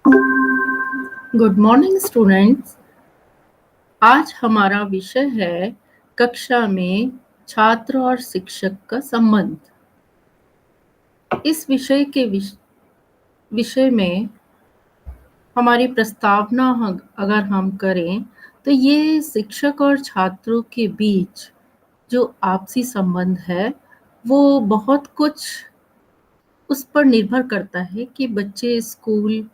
Good morning students. आज हमारा विषय है कक्षा में छात्र और शिक्षक का संबंध। इस विषय में हमारी प्रस्तावना अगर हम करें तो ये शिक्षक और छात्रों के बीच जो आपसी संबंध है वो बहुत कुछ उस पर निर्भर करता है कि बच्चे स्कूल,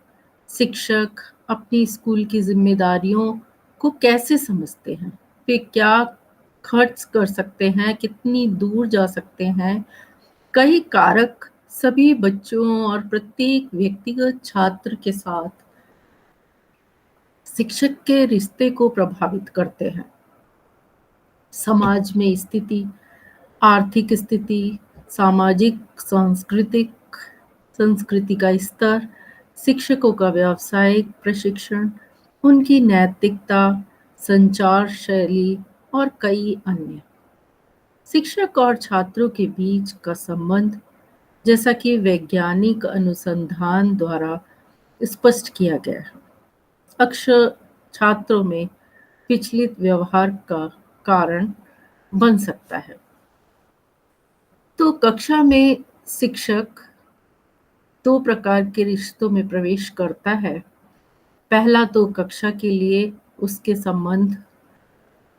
शिक्षक अपनी स्कूल की जिम्मेदारियों को कैसे समझते हैं, वे क्या खर्च कर सकते हैं, कितनी दूर जा सकते हैं। कई कारक सभी बच्चों और प्रत्येक व्यक्तिगत छात्र के साथ शिक्षक के रिश्ते को प्रभावित करते हैं। समाज में स्थिति, आर्थिक स्थिति, सामाजिक सांस्कृतिक संस्कृति का स्तर, शिक्षकों का व्यावसायिक प्रशिक्षण, उनकी नैतिकता, संचार शैली और कई अन्य। शिक्षक और छात्रों के बीच का संबंध, जैसा कि वैज्ञानिक अनुसंधान द्वारा स्पष्ट किया गया है, अक्सर छात्रों में विचलित व्यवहार का कारण बन सकता है। तो कक्षा में शिक्षक दो प्रकार के रिश्तों में प्रवेश करता है। पहला तो कक्षा के लिए उसके संबंध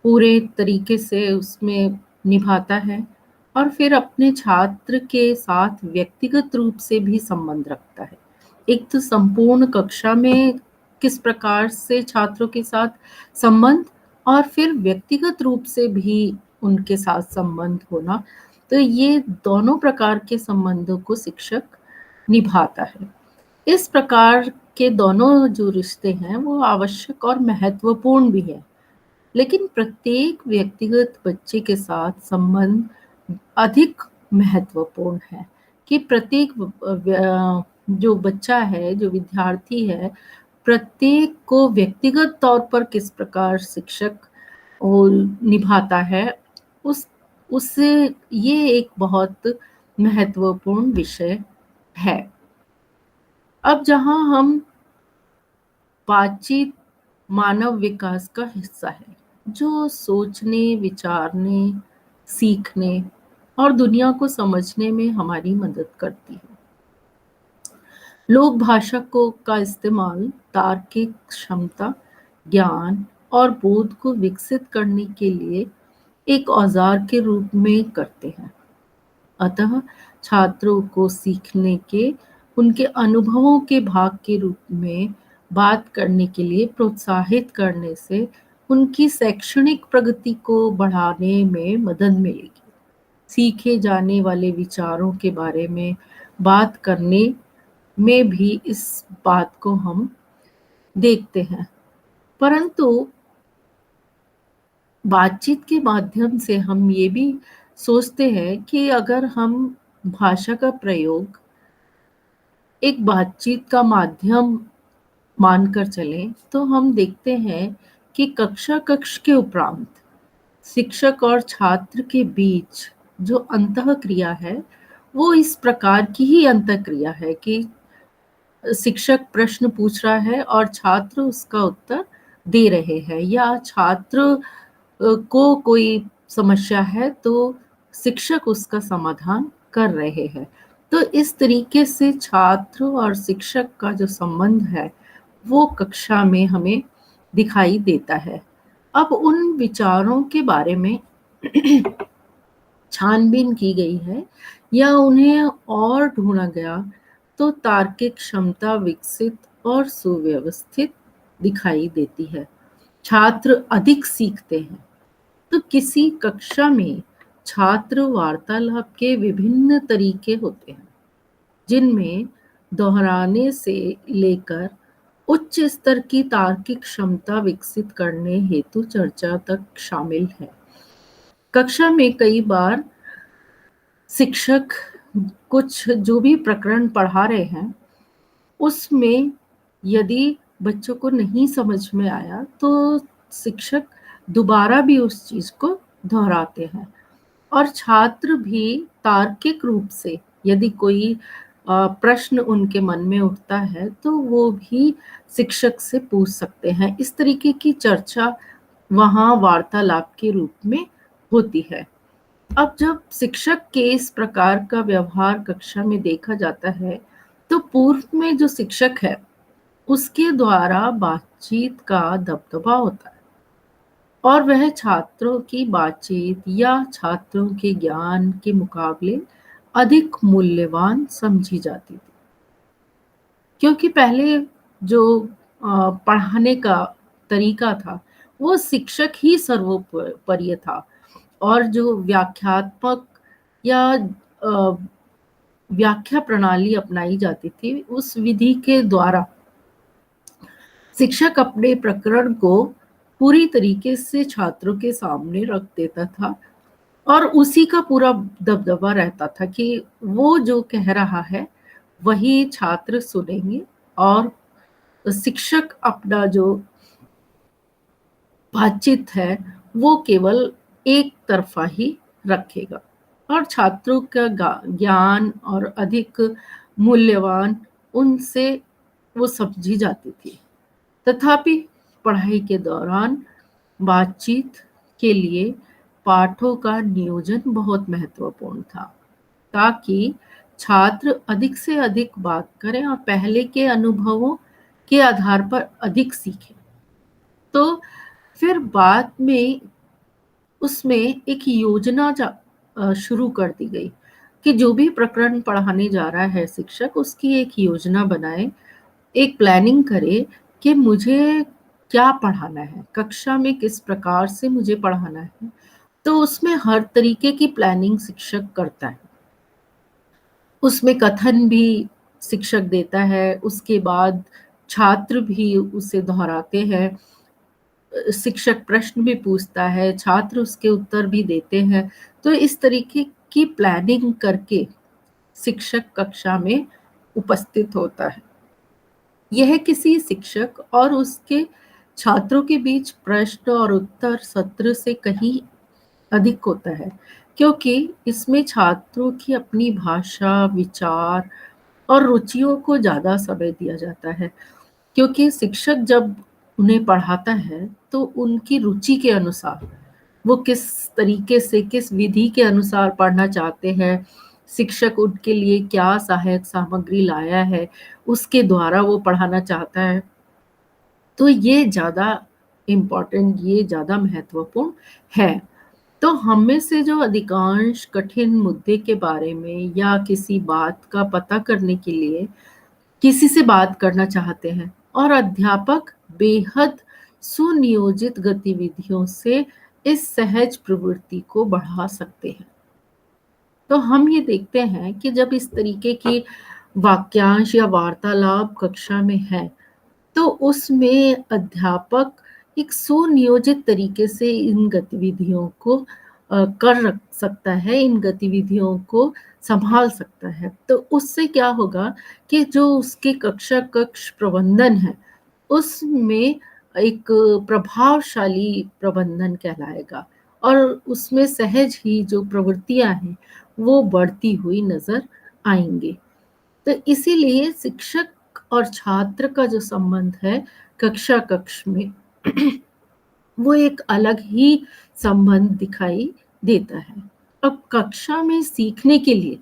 पूरे तरीके से उसमें निभाता है और फिर अपने छात्र के साथ व्यक्तिगत रूप से भी संबंध रखता है। एक तो संपूर्ण कक्षा में किस प्रकार से छात्रों के साथ संबंध, और फिर व्यक्तिगत रूप से भी उनके साथ संबंध होना। तो ये दोनों प्रकार के संबंधों को शिक्षक निभाता है। इस प्रकार के दोनों जो रिश्ते हैं वो आवश्यक और महत्वपूर्ण भी है, लेकिन प्रत्येक व्यक्तिगत बच्चे के साथ संबंध अधिक महत्वपूर्ण है कि प्रत्येक जो बच्चा है, जो विद्यार्थी है, प्रत्येक को व्यक्तिगत तौर पर किस प्रकार शिक्षक वो निभाता है, उस उससे ये एक बहुत महत्वपूर्ण विषय है। अब जहाँ हम बातचीत मानव विकास का हिस्सा है, जो सोचने, विचारने, सीखने और दुनिया को समझने में हमारी मदद करती है। लोक भाषा को का इस्तेमाल तार्किक क्षमता, ज्ञान और बोध को विकसित करने के लिए एक औजार के रूप में करते हैं। अतः छात्रों को सीखने के उनके अनुभवों के भाग के रूप में बात करने के लिए प्रोत्साहित करने से उनकी शैक्षणिक प्रगति को बढ़ाने में मदद मिलेगी। सीखे जाने वाले विचारों के बारे में बात करने में भी इस बात को हम देखते हैं। परंतु बातचीत के माध्यम से हम ये भी सोचते हैं कि अगर हम भाषा का प्रयोग एक बातचीत का माध्यम मानकर चलें, तो हम देखते हैं कि कक्ष के उपरांत शिक्षक और छात्र के बीच जो अंतःक्रिया है, वो इस प्रकार की ही अंतःक्रिया है कि शिक्षक प्रश्न पूछ रहा है और छात्र उसका उत्तर दे रहे हैं, या छात्र को कोई समस्या है तो शिक्षक उसका समाधान कर रहे हैं। तो इस तरीके से छात्र और शिक्षक का जो संबंध है वो कक्षा में हमें दिखाई देता है। अब उन विचारों के बारे में छानबीन की गई है या उन्हें और ढूंढा गया तो तार्किक क्षमता विकसित और सुव्यवस्थित दिखाई देती है। छात्र अधिक सीखते हैं। तो किसी कक्षा में छात्र वार्तालाप के विभिन्न तरीके होते हैं, जिनमें दोहराने से लेकर उच्च स्तर की तार्किक क्षमता विकसित करने हेतु चर्चा तक शामिल है। कक्षा में कई बार शिक्षक कुछ जो भी प्रकरण पढ़ा रहे हैं उसमें यदि बच्चों को नहीं समझ में आया तो शिक्षक दोबारा भी उस चीज को दोहराते हैं, और छात्र भी तार्किक रूप से यदि कोई प्रश्न उनके मन में उठता है तो वो भी शिक्षक से पूछ सकते हैं। इस तरीके की चर्चा वहाँ वार्तालाप के रूप में होती है। अब जब शिक्षक के इस प्रकार का व्यवहार कक्षा में देखा जाता है, तो पूर्व में जो शिक्षक है, उसके द्वारा बातचीत का दबदबा होता है और वह छात्रों की बातचीत या छात्रों के ज्ञान के मुकाबले अधिक मूल्यवान समझी जाती थी। क्योंकि पहले जो पढ़ाने का तरीका था, वो शिक्षक ही सर्वोपरि था और जो व्याख्यात्मक या व्याख्या प्रणाली अपनाई जाती थी, उस विधि के द्वारा शिक्षक अपने प्रकरण को पूरी तरीके से छात्रों के सामने रख देता था और उसी का पूरा दबदबा रहता था कि वो जो कह रहा है, वही छात्र सुनेंगे और शिक्षक अपना जो बातचीत है, वो केवल एक तरफ़ा ही रखेगा और छात्रों का ज्ञान और अधिक मूल्यवान उनसे वो समझी जाती थी। तथापि पढ़ाई के दौरान बातचीत के लिए पाठों का नियोजन बहुत महत्वपूर्ण था, ताकि छात्र अधिक से अधिक बात करें और पहले के अनुभवों के आधार पर अधिक सीखें। तो फिर बाद में उसमें एक योजना शुरू कर दी गई कि जो भी प्रकरण पढ़ाने जा रहा है शिक्षक, उसकी एक योजना बनाए, एक प्लानिंग करे कि मुझे क्या पढ़ाना है, कक्षा में किस प्रकार से मुझे पढ़ाना है। तो उसमें हर तरीके की प्लानिंग शिक्षक करता है। उसमें कथन भी शिक्षक देता है, उसके बाद छात्र भी उसे दोहराते हैं, शिक्षक प्रश्न भी पूछता है, छात्र उसके उत्तर भी देते हैं। तो इस तरीके की प्लानिंग करके शिक्षक कक्षा में उपस्थित होता है। यह किसी शिक्षक और उसके छात्रों के बीच प्रश्न और उत्तर सत्र से कहीं अधिक होता है, क्योंकि इसमें छात्रों की अपनी भाषा, विचार और रुचियों को ज़्यादा समय दिया जाता है। क्योंकि शिक्षक जब उन्हें पढ़ाता है, तो उनकी रुचि के अनुसार वो किस तरीके से, किस विधि के अनुसार पढ़ना चाहते हैं, शिक्षक उनके लिए क्या सहायक सामग्री लाया है, उसके द्वारा वो पढ़ाना चाहता है। तो ये ज़्यादा इम्पोर्टेंट, ये ज़्यादा महत्वपूर्ण है। तो हम में से जो अधिकांश कठिन मुद्दे के बारे में या किसी बात का पता करने के लिए किसी से बात करना चाहते हैं और अध्यापक बेहद सुनियोजित गतिविधियों से इस सहज प्रवृत्ति को बढ़ा सकते हैं। तो हम ये देखते हैं कि जब इस तरीके की वाक्यांश या वार्तालाप कक्षा में है, तो उसमें अध्यापक एक सुनियोजित तरीके से इन गतिविधियों को कर रख सकता है, इन गतिविधियों को संभाल सकता है। तो उससे क्या होगा कि जो उसके कक्ष प्रबंधन है, उसमें एक प्रभावशाली प्रबंधन कहलाएगा और उसमें सहज ही जो प्रवृत्तियाँ हैं, वो बढ़ती हुई नज़र आएँगी। तो इसीलिए शिक्षक और छात्र का जो संबंध है कक्ष में वो एक अलग ही संबंध दिखाई देता है। अब कक्षा में सीखने के लिए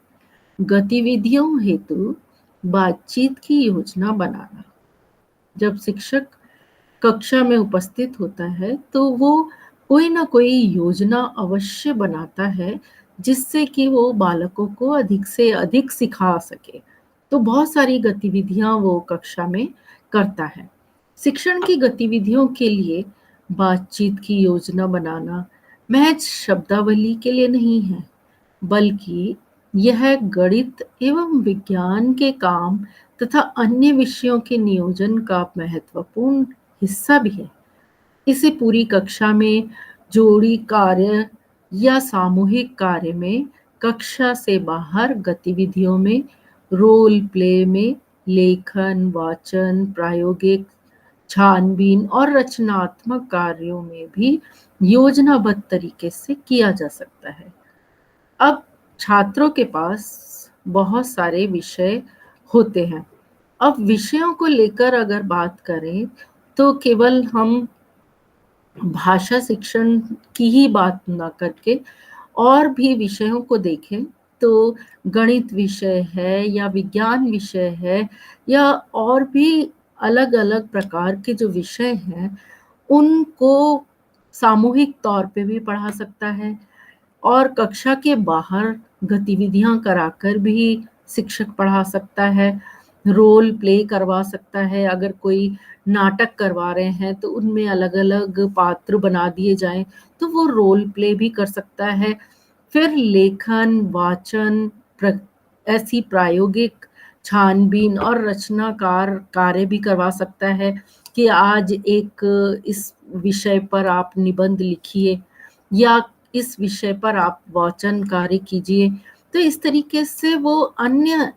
गतिविधियों हेतु बातचीत की योजना बनाना। जब शिक्षक कक्षा में उपस्थित होता है, तो वो कोई ना कोई योजना अवश्य बनाता है, जिससे कि वो बालकों को अधिक से अधिक सिखा सके। तो बहुत सारी गतिविधियाँ वो कक्षा में करता है। शिक्षण की गतिविधियों के लिए बातचीत की योजना बनाना महज शब्दावली के लिए नहीं है, बल्कि यह गणित एवं विज्ञान के काम तथा अन्य विषयों के नियोजन का महत्वपूर्ण हिस्सा भी है। इसे पूरी कक्षा में जोड़ी कार्य या सामूहिक कार्य में, कक्षा से बाहर गतिविधियों में, रोल प्ले में, लेखन, वाचन, प्रायोगिक छानबीन और रचनात्मक कार्यों में भी योजनाबद्ध तरीके से किया जा सकता है। अब छात्रों के पास बहुत सारे विषय होते हैं। अब विषयों को लेकर अगर बात करें, तो केवल हम भाषा शिक्षण की ही बात ना करके और भी विषयों को देखें, तो गणित विषय है या विज्ञान विषय है या और भी अलग-अलग प्रकार के जो विषय हैं, उनको सामूहिक तौर पे भी पढ़ा सकता है और कक्षा के बाहर गतिविधियाँ कराकर भी शिक्षक पढ़ा सकता है, रोल प्ले करवा सकता है। अगर कोई नाटक करवा रहे हैं, तो उनमें अलग-अलग पात्र बना दिए जाएँ, तो वो रोल प्ले भी कर सकता है। फिर लेखन, वाचन, ऐसी प्रायोगिक छानबीन और रचनाकार कार्य भी करवा सकता है कि आज एक इस विषय पर आप निबंध लिखिए या इस विषय पर आप वाचन कार्य कीजिए। तो इस तरीके से वो अन्य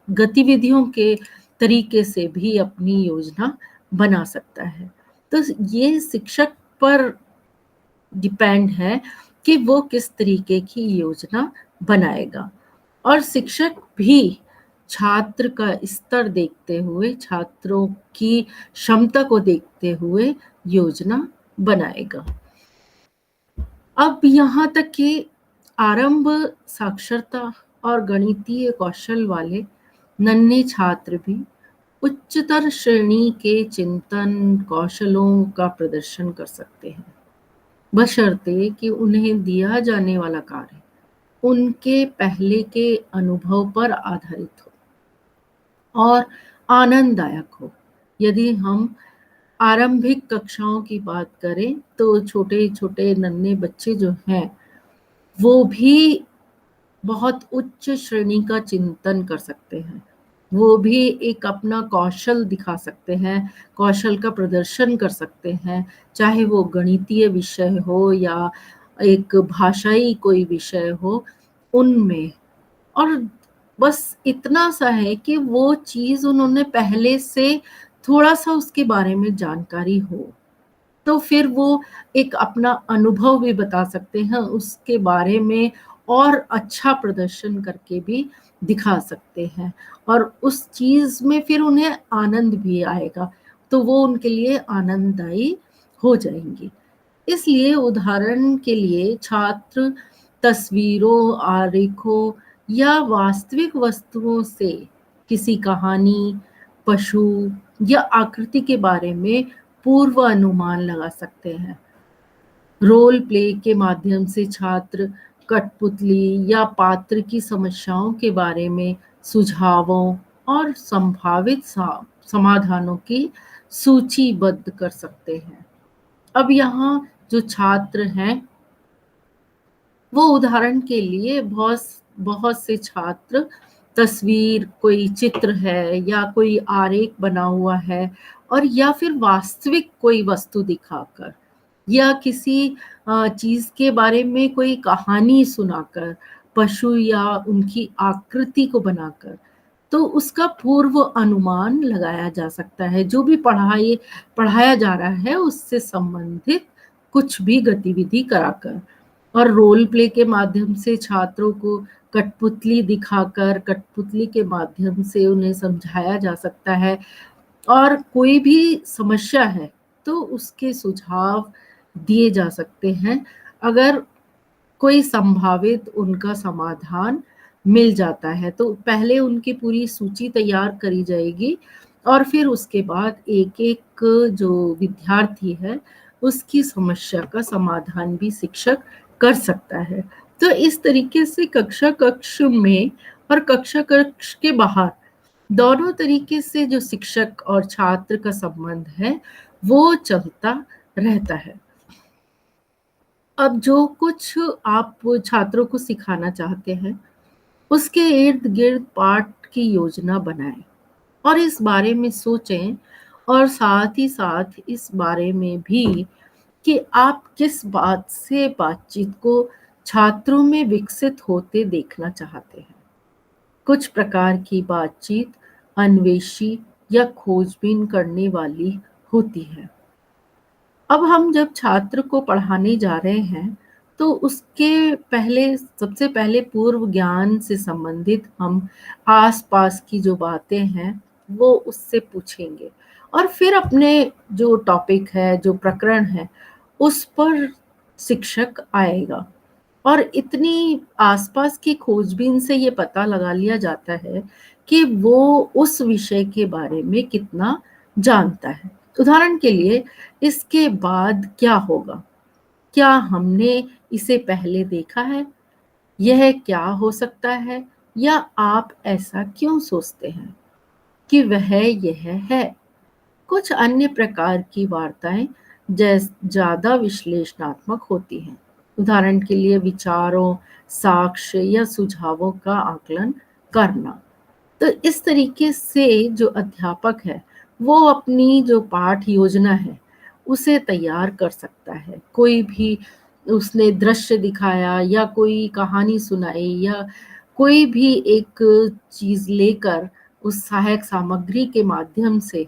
गतिविधियों के तरीके से भी अपनी योजना बना सकता है। तो ये शिक्षक पर डिपेंड है कि वो किस तरीके की योजना बनाएगा और शिक्षक भी छात्र का स्तर देखते हुए, छात्रों की क्षमता को देखते हुए योजना बनाएगा। अब यहाँ तक कि आरंभ साक्षरता और गणितीय कौशल वाले नन्हे छात्र भी उच्चतर श्रेणी के चिंतन कौशलों का प्रदर्शन कर सकते हैं, बशर्ते कि उन्हें दिया जाने वाला कार्य उनके पहले के अनुभव पर आधारित हो और आनंददायक हो। यदि हम आरंभिक कक्षाओं की बात करें, तो छोटे-छोटे नन्हे बच्चे जो हैं, वो भी बहुत उच्च श्रेणी का चिंतन कर सकते हैं। वो भी एक अपना कौशल दिखा सकते हैं, कौशल का प्रदर्शन कर सकते हैं, चाहे वो गणितीय विषय हो या एक भाषाई कोई विषय हो, उनमें। और बस इतना सा है कि वो चीज़ उन्होंने पहले से थोड़ा-सा उसके बारे में जानकारी हो। तो फिर वो एक अपना अनुभव भी बता सकते हैं, उसके बारे में और अच्छा प्रदर्शन करके भी दिखा सकते हैं और उस चीज़ में फिर उन्हें आनंद भी आएगा, तो वो उनके लिए आनंददायी हो जाएँगी। इसलिए उदाहरण के लिए छात्र तस्वीरों, आरेखों या वास्तविक वस्तुओं से किसी कहानी, पशु या आकृति के बारे में पूर्व अनुमान लगा सकते हैं। रोल प्ले के माध्यम से छात्र कठपुतली या पात्र की समस्याओं के बारे में सुझावों और संभावित समाधानों की सूचीबद्ध कर सकते हैं। अब यहाँ जो छात्र हैं, वो उदाहरण के लिए बहुत बहुत से छात्र तस्वीर, कोई चित्र है या कोई आरेख बना हुआ है और या फिर वास्तविक कोई वस्तु दिखाकर या किसी चीज़ के बारे में कोई कहानी सुनाकर, पशु या उनकी आकृति को बनाकर, तो उसका पूर्व अनुमान लगाया जा सकता है। जो भी पढ़ाया जा रहा है उससे संबंधित कुछ भी गतिविधि कराकर और रोल प्ले के माध्यम से छात्रों को कठपुतली दिखाकर, कठपुतली के माध्यम से उन्हें समझाया जा सकता है और कोई भी समस्या है, तो उसके सुझाव दिए जा सकते हैं। अगर कोई संभावित उनका समाधान मिल जाता है, तो पहले उनकी पूरी सूची तैयार करी जाएगी और फिर उसके बाद एक-एक जो विद्यार्थी है, उसकी समस्या का समाधान भी शिक्षक कर सकता है। तो इस तरीके से कक्षा कक्ष में और कक्षा कक्ष के बाहर दोनों तरीके से जो शिक्षक और छात्र का संबंध है, वो चलता रहता है। अब जो कुछ आप छात्रों को सिखाना चाहते हैं, उसके इर्द-गिर्द पाठ की योजना बनाएँ और इस बारे में सोचें और साथ ही साथ इस बारे में भी कि आप किस बात से बातचीत को छात्रों में विकसित होते देखना चाहते हैं। कुछ प्रकार की बातचीत अन्वेषी या खोजबीन करने वाली होती है। अब हम जब छात्र को पढ़ाने जा रहे हैं, तो उसके पहले सबसे पहले पूर्व ज्ञान से संबंधित हम आस-पास की जो बातें हैं, वो उससे पूछेंगे और फिर अपने जो टॉपिक है, जो प्रकरण है, उस पर शिक्षक आएगा। और इतनी आस-पास की खोजबीन से ये पता लगा लिया जाता है कि वो उस विषय के बारे में कितना जानता है। उदाहरण के लिए इसके बाद क्या होगा? क्या हमने इसे पहले देखा है? यह क्या हो सकता है? या आप ऐसा क्यों सोचते हैं कि वह यह है? कुछ अन्य प्रकार की वार्ताएं ज्यादा विश्लेषणात्मक होती हैं। उदाहरण के लिए विचारों, साक्ष्य या सुझावों का आकलन करना। तो इस तरीके से जो अध्यापक है वो अपनी जो पाठ योजना है उसे तैयार कर सकता है। कोई भी उसने दृश्य दिखाया या कोई कहानी सुनाई या कोई भी एक चीज लेकर उस सहायक सामग्री के माध्यम से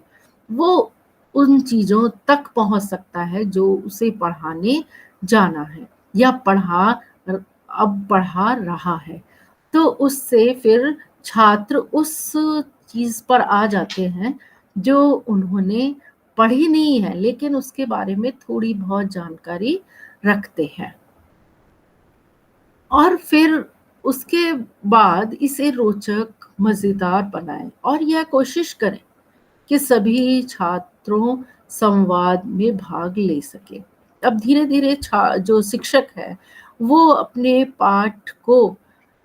वो उन चीजों तक पहुंच सकता है जो उसे पढ़ाने जाना है या अब पढ़ा रहा है। तो उससे फिर छात्र उस चीज पर आ जाते हैं जो उन्होंने पढ़ी नहीं है लेकिन उसके बारे में थोड़ी बहुत जानकारी रखते हैं। और फिर उसके बाद इसे रोचक, मजेदार बनाएं और यह कोशिश करें कि सभी छात्रों संवाद में भाग ले सके। अब धीरे-धीरे जो शिक्षक है वो अपने पाठ को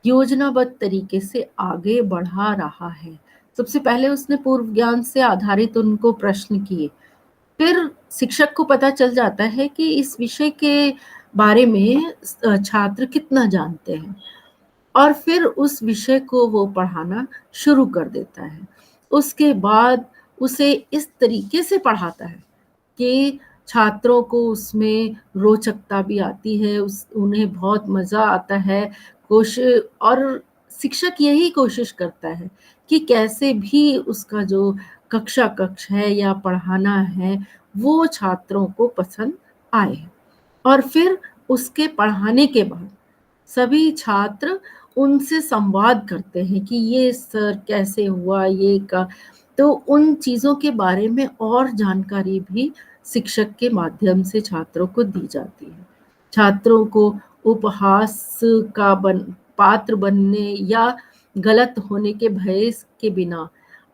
योजनाबद्ध तरीके से आगे बढ़ा रहा है। सबसे पहले उसने पूर्व ज्ञान से आधारित उनको प्रश्न किए। फिर शिक्षक को पता चल जाता है कि इस विषय के बारे में छात्र कितना जानते हैं और फिर उस विषय को वो पढ़ाना शुरू कर देता है। उसके बाद उसे इस तरीके से पढ़ाता है कि छात्रों को उसमें रोचकता भी आती है, उन्हें बहुत मज़ा आता है। कोशि और शिक्षक यही कोशिश करता है कि कैसे भी उसका जो कक्ष है या पढ़ाना है, वो छात्रों को पसंद आए। और फिर उसके पढ़ाने के बाद सभी छात्र उनसे संवाद करते हैं कि ये सर कैसे हुआ, ये का तो उन चीज़ों के बारे में और जानकारी भी शिक्षक के माध्यम से छात्रों को दी जाती है। छात्रों को उपहास का पात्र बनने या गलत होने के भय के बिना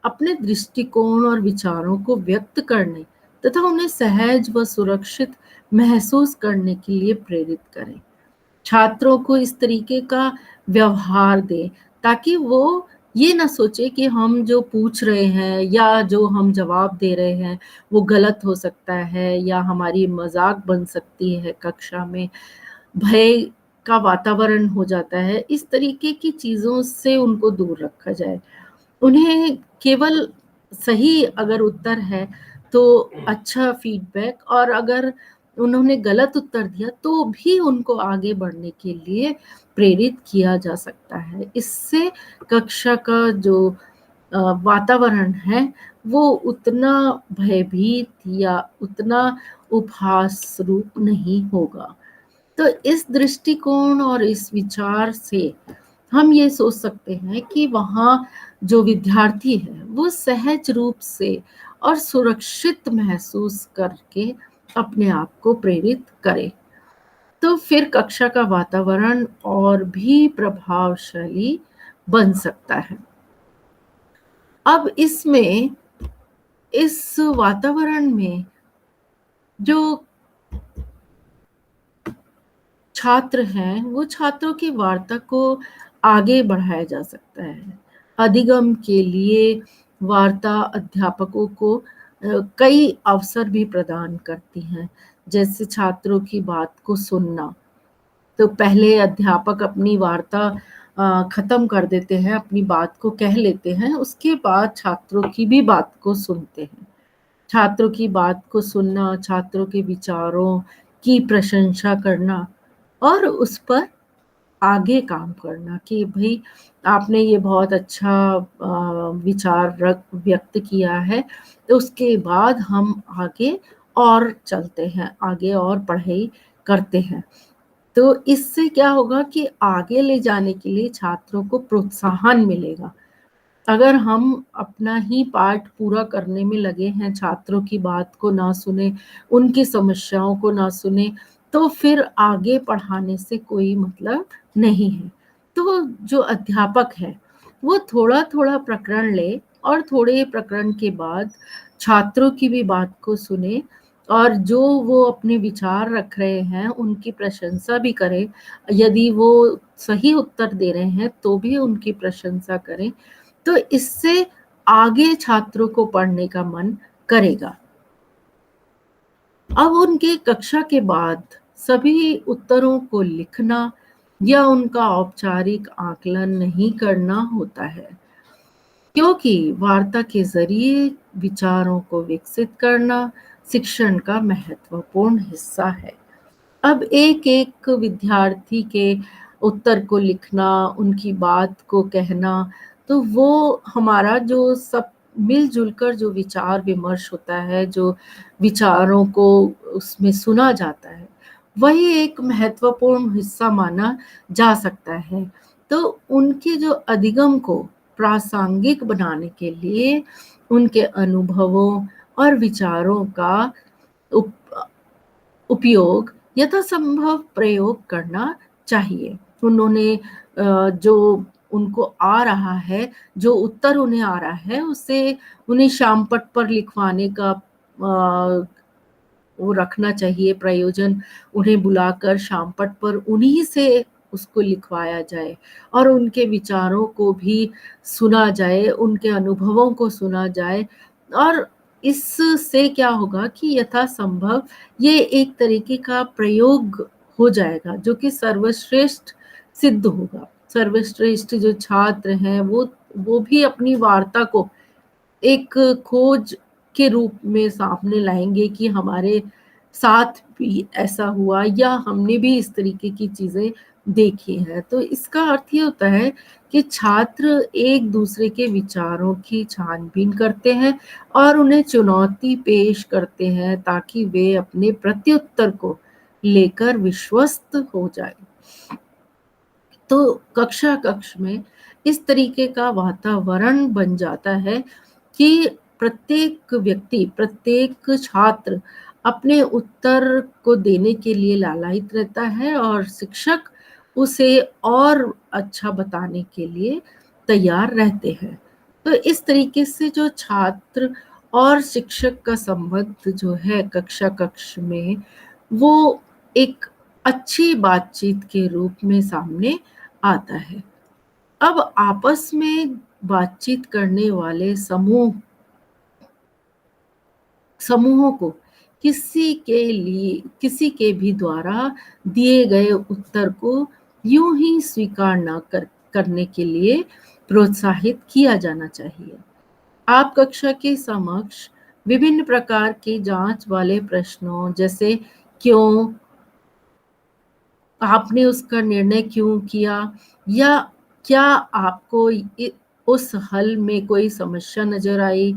अपने दृष्टिकोण और विचारों को व्यक्त करने तथा उन्हें सहज व सुरक्षित महसूस करने के लिए प्रेरित करें। छात्रों को इस तरीके का व्यवहार दें ताकि वो ये ना सोचे कि हम जो पूछ रहे हैं या जो हम जवाब दे रहे हैं वो गलत हो सकता है या हमारी मजाक बन सकती है कक्षा में। भय का वातावरण हो जाता है। इस तरीके की चीज़ों से उनको दूर रखा जाए। उन्हें केवल सही अगर उत्तर है तो अच्छा फीडबैक और अगर उन्होंने गलत उत्तर दिया तो भी उनको आगे बढ़ने के लिए प्रेरित किया जा सकता है। इससे कक्षा का जो वातावरण है वो उतना भयभीत या उतना उपहास रूप नहीं होगा। तो इस दृष्टिकोण और इस विचार से हम ये सोच सकते हैं कि वहाँ जो विद्यार्थी है वो सहज रूप से और सुरक्षित महसूस करके अपने आप को प्रेरित करे। तो फिर कक्षा का वातावरण और भी प्रभावशाली बन सकता है। अब इसमें इस वातावरण में जो छात्र हैं वो छात्रों की वार्ता को आगे बढ़ाया जा सकता है। अधिगम के लिए वार्ता अध्यापकों को कई अवसर भी प्रदान करती हैं, जैसे छात्रों की बात को सुनना। तो पहले अध्यापक अपनी वार्ता खत्म कर देते हैं, अपनी बात को कह लेते हैं, उसके बाद छात्रों की भी बात को सुनते हैं। छात्रों की बात को सुनना, छात्रों के विचारों की प्रशंसा करना और उस पर आगे काम करना कि भई आपने ये बहुत अच्छा विचार व्यक्त किया है। तो उसके बाद हम आगे और चलते हैं, आगे और पढ़ाई करते हैं। तो इससे क्या होगा कि आगे ले जाने के लिए छात्रों को प्रोत्साहन मिलेगा। अगर हम अपना ही पाठ पूरा करने में लगे हैं, छात्रों की बात को ना सुने, उनकी समस्याओं को ना सुने, तो फिर आगे पढ़ाने से कोई मतलब नहीं है। तो जो अध्यापक है, वो थोड़ा-थोड़ा प्रकरण ले और थोड़े प्रकरण के बाद छात्रों की भी बात को सुने और जो वो अपने विचार रख रहे हैं, उनकी प्रशंसा भी करें। यदि वो सही उत्तर दे रहे हैं, तो भी उनकी प्रशंसा करें। तो इससे आगे छात्रों को पढ़ने का मन करेगा। अब उनके कक्षा के बाद सभी उत्तरों को लिखना या उनका औपचारिक आकलन नहीं करना होता है, क्योंकि वार्ता के ज़रिए विचारों को विकसित करना शिक्षण का महत्वपूर्ण हिस्सा है। अब एक-एक विद्यार्थी के उत्तर को लिखना, उनकी बात को कहना, तो वो हमारा जो सब मिल-जुल कर जो विचार-विमर्श होता है, जो विचारों को उसमें सुना जाता है, वही एक महत्वपूर्ण हिस्सा माना जा सकता है। तो उनके जो अधिगम को प्रासंगिक बनाने के लिए उनके अनुभवों और विचारों का उप उपयोग यथासंभव प्रयोग करना चाहिए। उन्होंने जो उनको आ रहा है, जो उत्तर उन्हें आ रहा है, उसे उन्हें श्यामपट्ट पर लिखवाने का वो रखना चाहिए प्रयोजन। उन्हें बुलाकर श्यामपट्ट पर उन्हीं से उसको लिखवाया जाए और उनके विचारों को भी सुना जाए, उनके अनुभवों को सुना जाए और इससे क्या होगा कि यथासंभव ये एक तरीके का प्रयोग हो जाएगा जो कि सर्वश्रेष्ठ सिद्ध होगा। सर्वश्रेष्ठ जो छात्र हैं वो भी अपनी वार्ता को एक खोज के रूप में सामने लाएँगे कि हमारे साथ भी ऐसा हुआ या हमने भी इस तरीके की चीज़ें देखी हैं। तो इसका अर्थ ये होता है कि छात्र एक-दूसरे के विचारों की छान-बीन करते हैं और उन्हें चुनौती पेश करते हैं ताकि वे अपने प्रत्युत्तर को लेकर विश्वस्त हो जाएँ। तो कक्षा-कक्ष में इस तरीके का वातावरण बन जाता है कि प्रत्येक व्यक्ति, प्रत्येक छात्र अपने उत्तर को देने के लिए लालायित रहता है और शिक्षक उसे और अच्छा बताने के लिए तैयार रहते हैं। तो इस तरीके से जो छात्र और शिक्षक का संबंध जो है कक्षा-कक्ष में, वो एक अच्छी बातचीत के रूप में सामने आता है। अब आपस में बातचीत करने वाले समूहों को किसी के भी द्वारा दिए गए उत्तर को यूं ही स्वीकार ना करने के लिए प्रोत्साहित किया जाना चाहिए। आप कक्षा के समक्ष विभिन्न प्रकार के जांच वाले प्रश्नों जैसे क्यों, आपने उसका निर्णय क्यों किया या क्या आपको उस हल में कोई समस्या नजर आई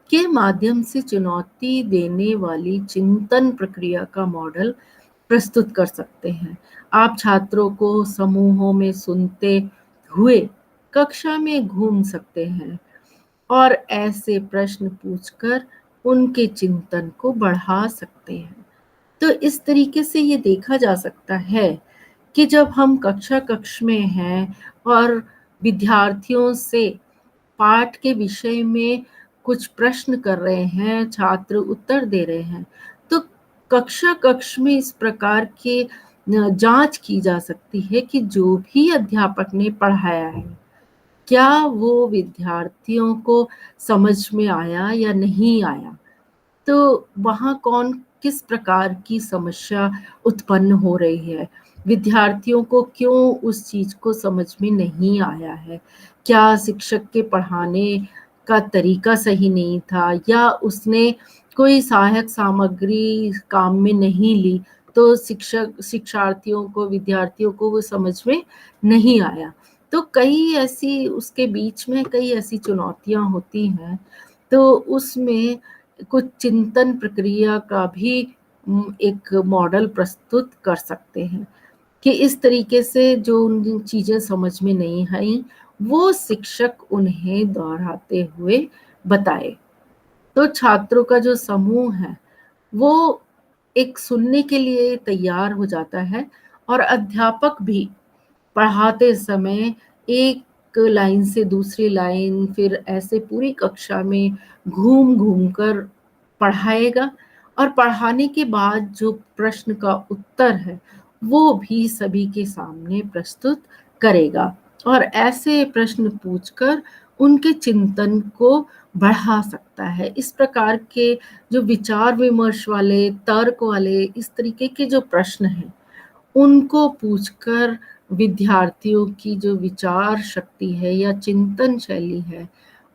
के माध्यम से चुनौती देने वाली चिंतन प्रक्रिया का मॉडल प्रस्तुत कर सकते हैं। आप छात्रों को समूहों में सुनते हुए कक्षा में घूम सकते हैं और ऐसे प्रश्न पूछकर उनके चिंतन को बढ़ा सकते हैं। तो इस तरीके से ये देखा जा सकता है कि जब हम कक्षा-कक्ष में हैं और विद्यार्थियों से पाठ के विषय में कुछ प्रश्न कर रहे हैं, छात्र उत्तर दे रहे हैं, तो कक्षा-कक्ष में इस प्रकार के जाँच की जा सकती है कि जो भी अध्यापक ने पढ़ाया है, क्या वो विद्यार्थियों को समझ में आया या नहीं आया? तो वहाँ कौन किस प्रकार की समस्या उत्पन्न हो रही है? विद्यार्थियों को क्यों उस चीज़ को समझ में नहीं आया है? क्या शिक्षक के पढ़ाने का तरीका सही नहीं था या उसने कोई सहायक सामग्री काम में नहीं ली, तो शिक्षार्थियों को, विद्यार्थियों को वो समझ में नहीं आया। तो कई ऐसी उसके बीच में कई ऐसी चुनौतियाँ होती हैं, तो उसमें कुछ चिंतन प्रक्रिया का भी एक मॉडल प्रस्तुत कर सकते हैं कि इस तरीके से जो उन चीज़ें समझ में नहीं आईं, वो शिक्षक उन्हें दोहराते हुए बताए। तो छात्रों का जो समूह है, वो एक सुनने के लिए तैयार हो जाता है और अध्यापक भी पढ़ाते समय एक लाइन से दूसरी लाइन फिर ऐसे पूरी कक्षा में घूम-घूम कर पढ़ाएगा और पढ़ाने के बाद जो प्रश्न का उत्तर है, वो भी सभी के सामने प्रस्तुत करेगा और ऐसे प्रश्न पूछकर उनके चिंतन को बढ़ा सकता है। इस प्रकार के जो विचार-विमर्श वाले, तर्क वाले, इस तरीके के जो प्रश्न हैं, उनको पूछकर विद्यार्थियों की जो विचार शक्ति है या चिंतन शैली है,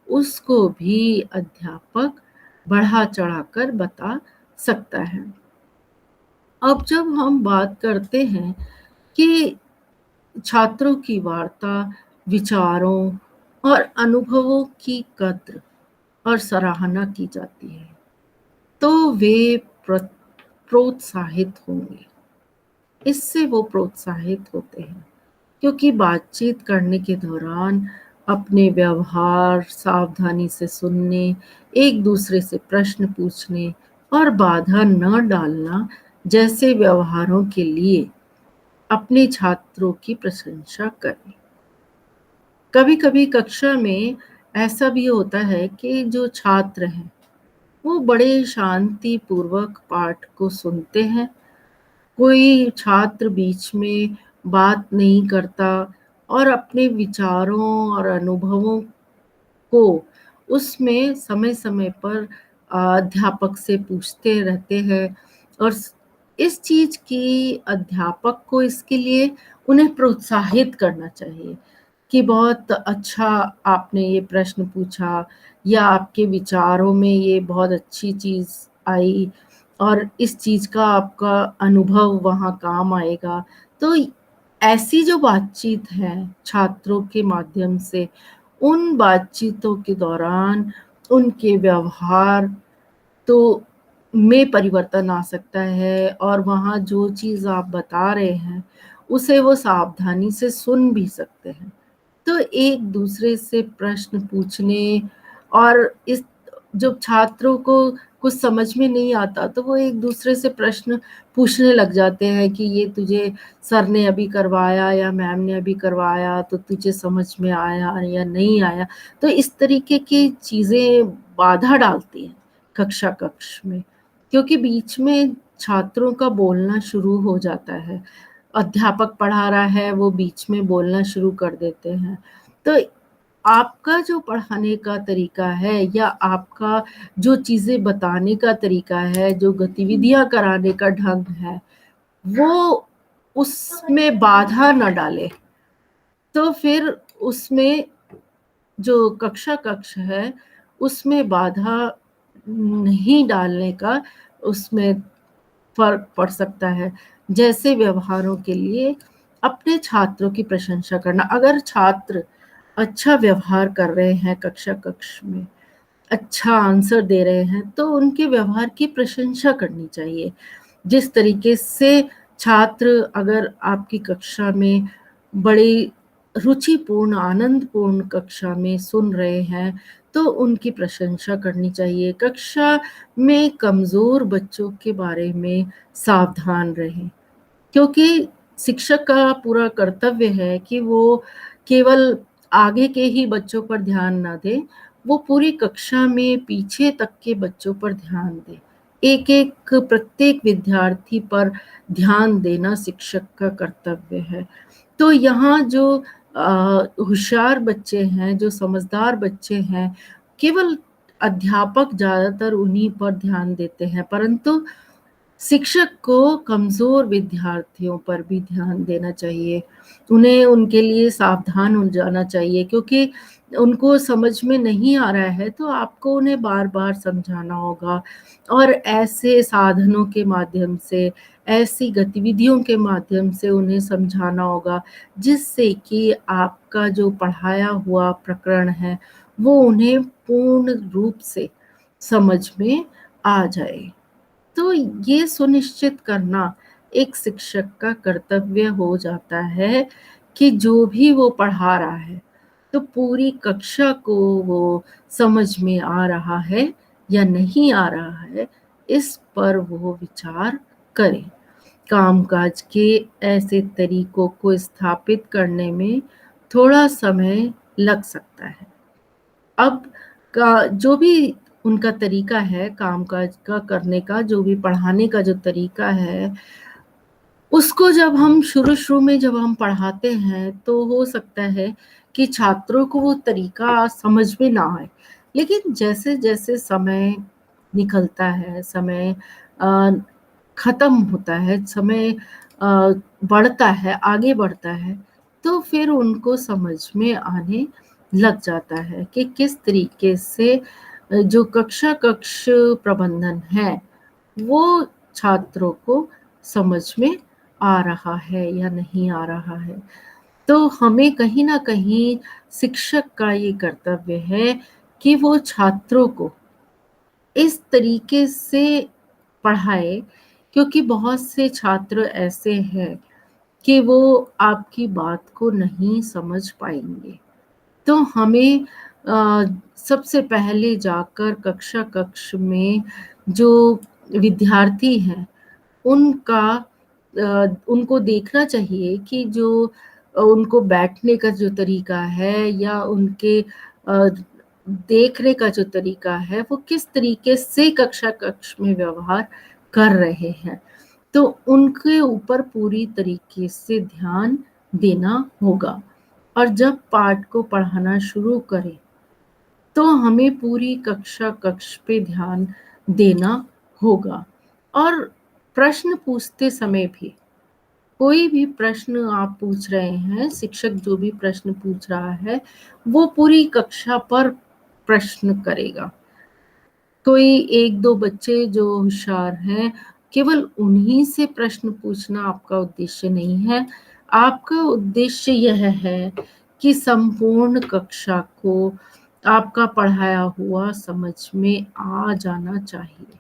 उसको भी अध्यापक बढ़ा-चढ़ाकर बता सकता है। अब जब हम बात करते हैं कि छात्रों की वार्ता, विचारों और अनुभवों की कद्र और सराहना की जाती है, तो वे प्रोत्साहित होंगे। इससे वो प्रोत्साहित होते हैं। क्योंकि बातचीत करने के दौरान अपने व्यवहार, सावधानी से सुनने, एक-दूसरे से प्रश्न पूछने और बाधा न डालना जैसे व्यवहारों के लिए अपने छात्रों की प्रशंसा करें। कभी-कभी कक्षा में ऐसा भी होता है कि जो छात्र हैं, वो बड़े शांतिपूर्वक पाठ को सुनते हैं। कोई छात्र बीच में बात नहीं करता और अपने विचारों और अनुभवों को उसमें समय-समय पर अध्यापक से पूछते रहते हैं और इस चीज़ की अध्यापक को इसके लिए उन्हें प्रोत्साहित करना चाहिए कि बहुत अच्छा आपने ये प्रश्न पूछा या आपके विचारों में ये बहुत अच्छी चीज़ आई और इस चीज़ का आपका अनुभव वहाँ काम आएगा। तो ऐसी जो बातचीत है छात्रों के माध्यम से, उन बातचीतों के दौरान उनके व्यवहार तो में परिवर्तन आ सकता है और वहाँ जो चीज़ आप बता रहे हैं, उसे वो सावधानी से सुन भी सकते हैं। तो एक-दूसरे से प्रश्न पूछने और इस जब छात्रों को कुछ समझ में नहीं आता, तो वो एक-दूसरे से प्रश्न पूछने लग जाते हैं कि ये तुझे सर ने अभी करवाया या मैम ने अभी करवाया, तो तुझे समझ में आया या नहीं आया। तो इस तरीके की चीज़ें बाधा डालती हैं कक्षा कक्ष में, क्योंकि बीच में छात्रों का बोलना शुरू हो जाता है। अध्यापक पढ़ा रहा है, वो बीच में बोलना शुरू कर देते हैं। तो आपका जो पढ़ाने का तरीका है या आपका जो चीज़ें बताने का तरीका है, जो गतिविधियाँ कराने का ढंग है, वो उसमें बाधा ना डाले। तो फिर उसमें जो कक्षा कक्ष है, उसमें बाधा नहीं डालने का उसमें फ़र्क पड़ सकता है। जैसे व्यवहारों के लिए अपने छात्रों की प्रशंसा करना। अगर छात्र अच्छा व्यवहार कर रहे हैं कक्षा कक्ष में, अच्छा आंसर दे रहे हैं, तो उनके व्यवहार की प्रशंसा करनी चाहिए। जिस तरीके से छात्र अगर आपकी कक्षा में बड़ी रुचिपूर्ण, आनंदपूर्ण कक्षा में सुन रहे हैं, तो उनकी प्रशंसा करनी चाहिए। कक्षा में कमज़ोर बच्चों के बारे में सावधान रहें, क्योंकि शिक्षक का पूरा कर्तव्य है कि वो केवल आगे के ही बच्चों पर ध्यान ना दें, वो पूरी कक्षा में पीछे तक के बच्चों पर ध्यान दें। एक-एक प्रत्येक विद्यार्थी पर ध्यान देना शिक्षक का कर्तव्य है। तो यहाँ जो होशियार बच्चे हैं, जो समझदार बच्चे हैं, केवल अध्यापक ज़्यादातर उन्हीं पर ध्यान देते हैं, परंतु शिक्षक को कमज़ोर विद्यार्थियों पर भी ध्यान देना चाहिए। उन्हें उनके लिए सावधान हो जाना चाहिए क्योंकि उनको समझ में नहीं आ रहा है तो आपको उन्हें बार-बार समझाना होगा और ऐसे साधनों के माध्यम से, ऐसी गतिविधियों के माध्यम से उन्हें समझाना होगा जिससे कि आपका जो पढ़ाया हुआ प्रकरण है, वो उन्हें पूर्ण रूप से समझ में आ जाए। तो ये सुनिश्चित करना एक शिक्षक का कर्तव्य हो जाता है कि जो भी वो पढ़ा रहा है, तो पूरी कक्षा को वो समझ में आ रहा है या नहीं आ रहा है, इस पर वो विचार करे। कामकाज के ऐसे तरीकों को स्थापित करने में थोड़ा समय लग सकता है। अब का जो भी उनका तरीका है कामकाज का करने का, जो भी पढ़ाने का जो तरीका है, उसको जब हम शुरू-शुरू में जब हम पढ़ाते हैं, तो हो सकता है कि छात्रों को वो तरीका समझ में ना आए। लेकिन जैसे-जैसे समय निकलता है, समय अ, खत्म होता है, समय बढ़ता है, आगे बढ़ता है, तो फिर उनको समझ में आने लग जाता है कि किस तरीके से जो कक्ष प्रबंधन है, वो छात्रों को समझ में आ रहा है या नहीं आ रहा है। तो हमें कहीं न कहीं शिक्षक का ये कर्तव्य है कि वो छात्रों को इस तरीके से पढ़ाए, क्योंकि बहुत से छात्र ऐसे हैं कि वो आपकी बात को नहीं समझ पाएँगे। तो हमें सबसे पहले जाकर कक्षा-कक्ष में जो विद्यार्थी हैं, उनको देखना चाहिए कि जो उनको बैठने का जो तरीका है या उनके देखने का जो तरीका है, वो किस तरीके से कक्षा-कक्ष में व्यवहार कर रहे हैं। तो उनके ऊपर पूरी तरीके से ध्यान देना होगा। और जब पाठ को पढ़ाना शुरू करें, तो हमें पूरी कक्ष पे ध्यान देना होगा। और प्रश्न पूछते समय भी, कोई भी प्रश्न आप पूछ रहे हैं, शिक्षक जो भी प्रश्न पूछ रहा है, वो पूरी कक्षा पर प्रश्न करेगा। कोई 1-2 बच्चे जो होशियार हैं, केवल उन्हीं से प्रश्न पूछना आपका उद्देश्य नहीं है। आपका उद्देश्य यह है कि संपूर्ण कक्षा को आपका पढ़ाया हुआ समझ में आ जाना चाहिए।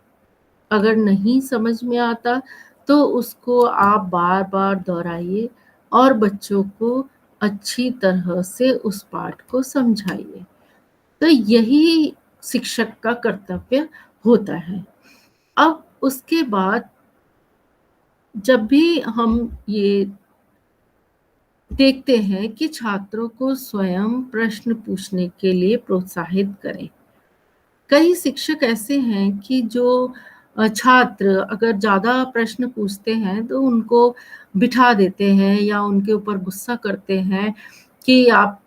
अगर नहीं समझ में आता, तो उसको आप बार-बार दोहराइए और बच्चों को अच्छी तरह से उस पाठ को समझाइए। तो यही शिक्षक का कर्तव्य होता है। अब उसके बाद जब भी हम ये देखते हैं कि छात्रों को स्वयं प्रश्न पूछने के लिए प्रोत्साहित करें। कई शिक्षक ऐसे हैं कि जो छात्र अगर ज़्यादा प्रश्न पूछते हैं तो उनको बिठा देते हैं या उनके ऊपर गुस्सा करते हैं कि आप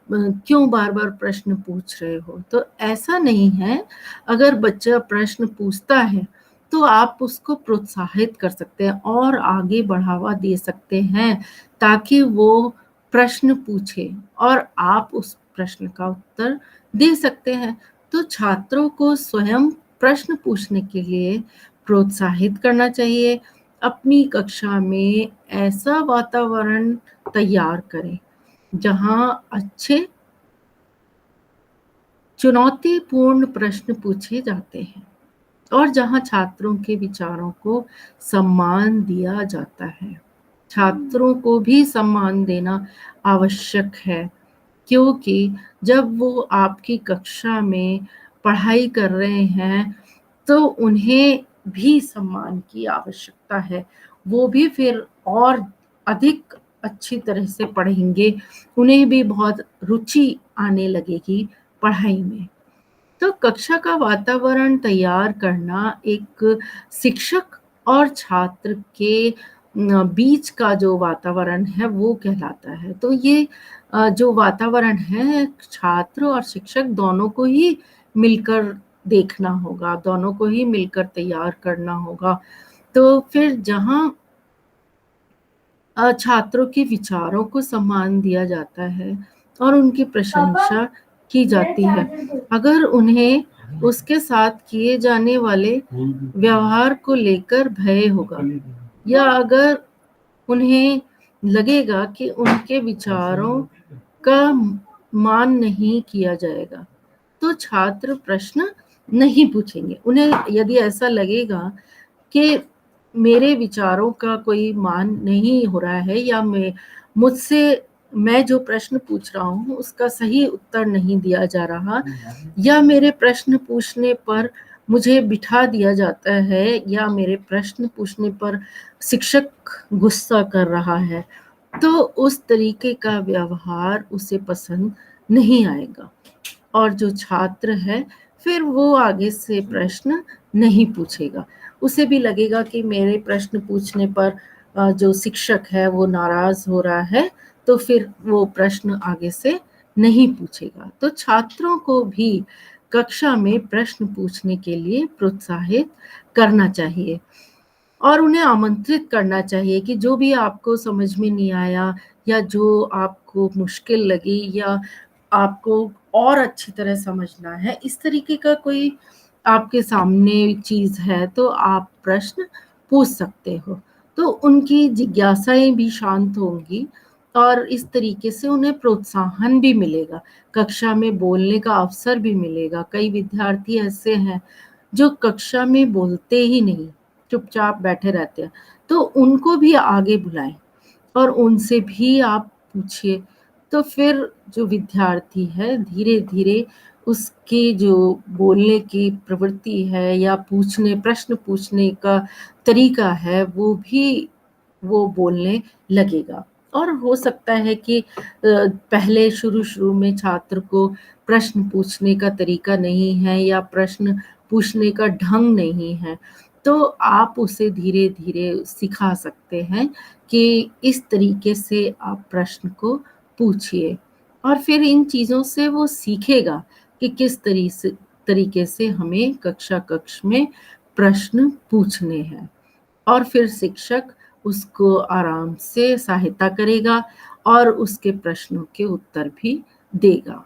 क्यों बार-बार प्रश्न पूछ रहे हो? तो ऐसा नहीं है, अगर बच्चा प्रश्न पूछता है, तो आप उसको प्रोत्साहित कर सकते हैं और आगे बढ़ावा दे सकते हैं, ताकि वो प्रश्न पूछे और आप उस प्रश्न का उत्तर दे सकते हैं। तो छात्रों को स्वयं प्रश्न पूछने के लिए प्रोत्साहित करना चाहिए। अपनी कक्षा में ऐसा वातावरण तैयार करें, जहाँ अच्छे चुनौतीपूर्ण प्रश्न पूछे जाते हैं और जहाँ छात्रों के विचारों को सम्मान दिया जाता है। छात्रों को भी सम्मान देना आवश्यक है। क्योंकि जब वो आपकी कक्षा में पढ़ाई कर रहे हैं, तो उन्हें भी सम्मान की आवश्यकता है। वो भी फिर और अधिक अच्छी तरह से पढ़ेंगे, उन्हें भी बहुत रुचि आने लगेगी पढ़ाई में। तो कक्षा का वातावरण तैयार करना एक शिक्षक और छात्र के बीच का जो वातावरण है वो कहलाता है। तो ये जो वातावरण है छात्र और शिक्षक दोनों को ही मिलकर देखना होगा, दोनों को ही मिलकर तैयार करना होगा। तो फिर जहाँ छात्रों के विचारों को सम्मान दिया जाता है और उनकी प्रशंसा की जाती है। अगर उन्हें उसके साथ किए जाने वाले व्यवहार को लेकर भय होगा या अगर उन्हें लगेगा कि उनके विचारों का मान नहीं किया जाएगा, तो छात्र प्रश्न नहीं पूछेंगे। उन्हें यदि ऐसा लगेगा कि मेरे विचारों का कोई मान नहीं हो रहा है, या मैं जो प्रश्न पूछ रहा हूँ उसका सही उत्तर नहीं दिया जा रहा, या मेरे प्रश्न पूछने पर मुझे बिठा दिया जाता है, या मेरे प्रश्न पूछने पर शिक्षक गुस्सा कर रहा है, तो उस तरीके का व्यवहार उसे पसंद नहीं आएगा। और जो छात्र है फिर वो आगे से प्रश्न नहीं पूछेगा। उसे भी लगेगा कि मेरे प्रश्न पूछने पर जो शिक्षक है वो नाराज हो रहा है, तो फिर वो प्रश्न आगे से नहीं पूछेगा। तो छात्रों को भी कक्षा में प्रश्न पूछने के लिए प्रोत्साहित करना चाहिए और उन्हें आमंत्रित करना चाहिए कि जो भी आपको समझ में नहीं आया, या जो आपको मुश्किल लगी, या आपको और अच्छी तरह समझना है, इस तरीके का कोई आपके सामने चीज़ है, तो आप प्रश्न पूछ सकते हो। तो उनकी जिज्ञासाएँ भी शांत होंगी और इस तरीके से उन्हें प्रोत्साहन भी मिलेगा, कक्षा में बोलने का अवसर भी मिलेगा। कई विद्यार्थी ऐसे हैं जो कक्षा में बोलते ही नहीं, चुपचाप बैठे रहते हैं, तो उनको भी आगे बुलाएँ और उनसे भी आप पूछिए। तो फिर जो विद्यार्थी है धीरे-धीरे उसकी जो बोलने की प्रवृत्ति है, या प्रश्न पूछने का तरीका है, वो बोलने लगेगा। और हो सकता है कि पहले शुरू-शुरू में छात्र को प्रश्न पूछने का तरीका नहीं है, या प्रश्न पूछने का ढंग नहीं है, तो आप उसे धीरे-धीरे सिखा सकते हैं कि इस तरीके से आप प्रश्न को पूछिए। और फिर इन चीज़ों से वो सीखेगा कि किस तरीके से हमें कक्ष में प्रश्न पूछने हैं। और फिर शिक्षक उसको आराम से सहायता करेगा और उसके प्रश्नों के उत्तर भी देगा।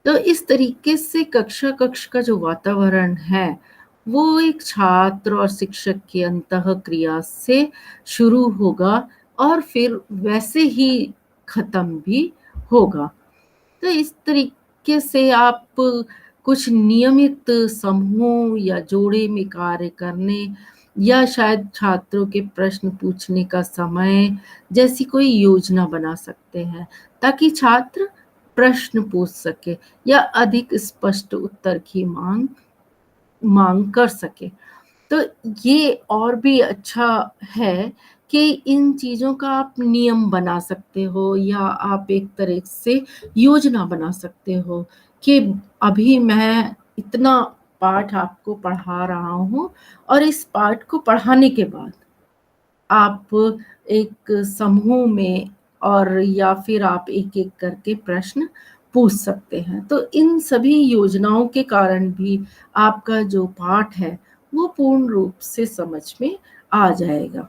तो इस तरीके से कक्ष का जो वातावरण है, वो एक छात्र और शिक्षक की अंतःक्रिया से शुरू होगा और फिर वैसे ही खत्म भी होगा। तो इस तरीके से आप कुछ नियमित समूह या जोड़े में कार्य करने, या शायद छात्रों के प्रश्न पूछने का समय जैसी कोई योजना बना सकते हैं, ताकि छात्र प्रश्न पूछ सके या अधिक स्पष्ट उत्तर की मांग मांग कर सके। तो ये और भी अच्छा है कि इन चीज़ों का आप नियम बना सकते हो, या आप एक तरह से योजना बना सकते हो कि अभी मैं इतना पाठ आपको पढ़ा रहा हूँ, और इस पाठ को पढ़ाने के बाद आप एक समूह में, और या फिर आप एक-एक करके प्रश्न पूछ सकते हैं। तो इन सभी योजनाओं के कारण भी आपका जो पाठ है, वो पूर्ण रूप से समझ में आ जाएगा।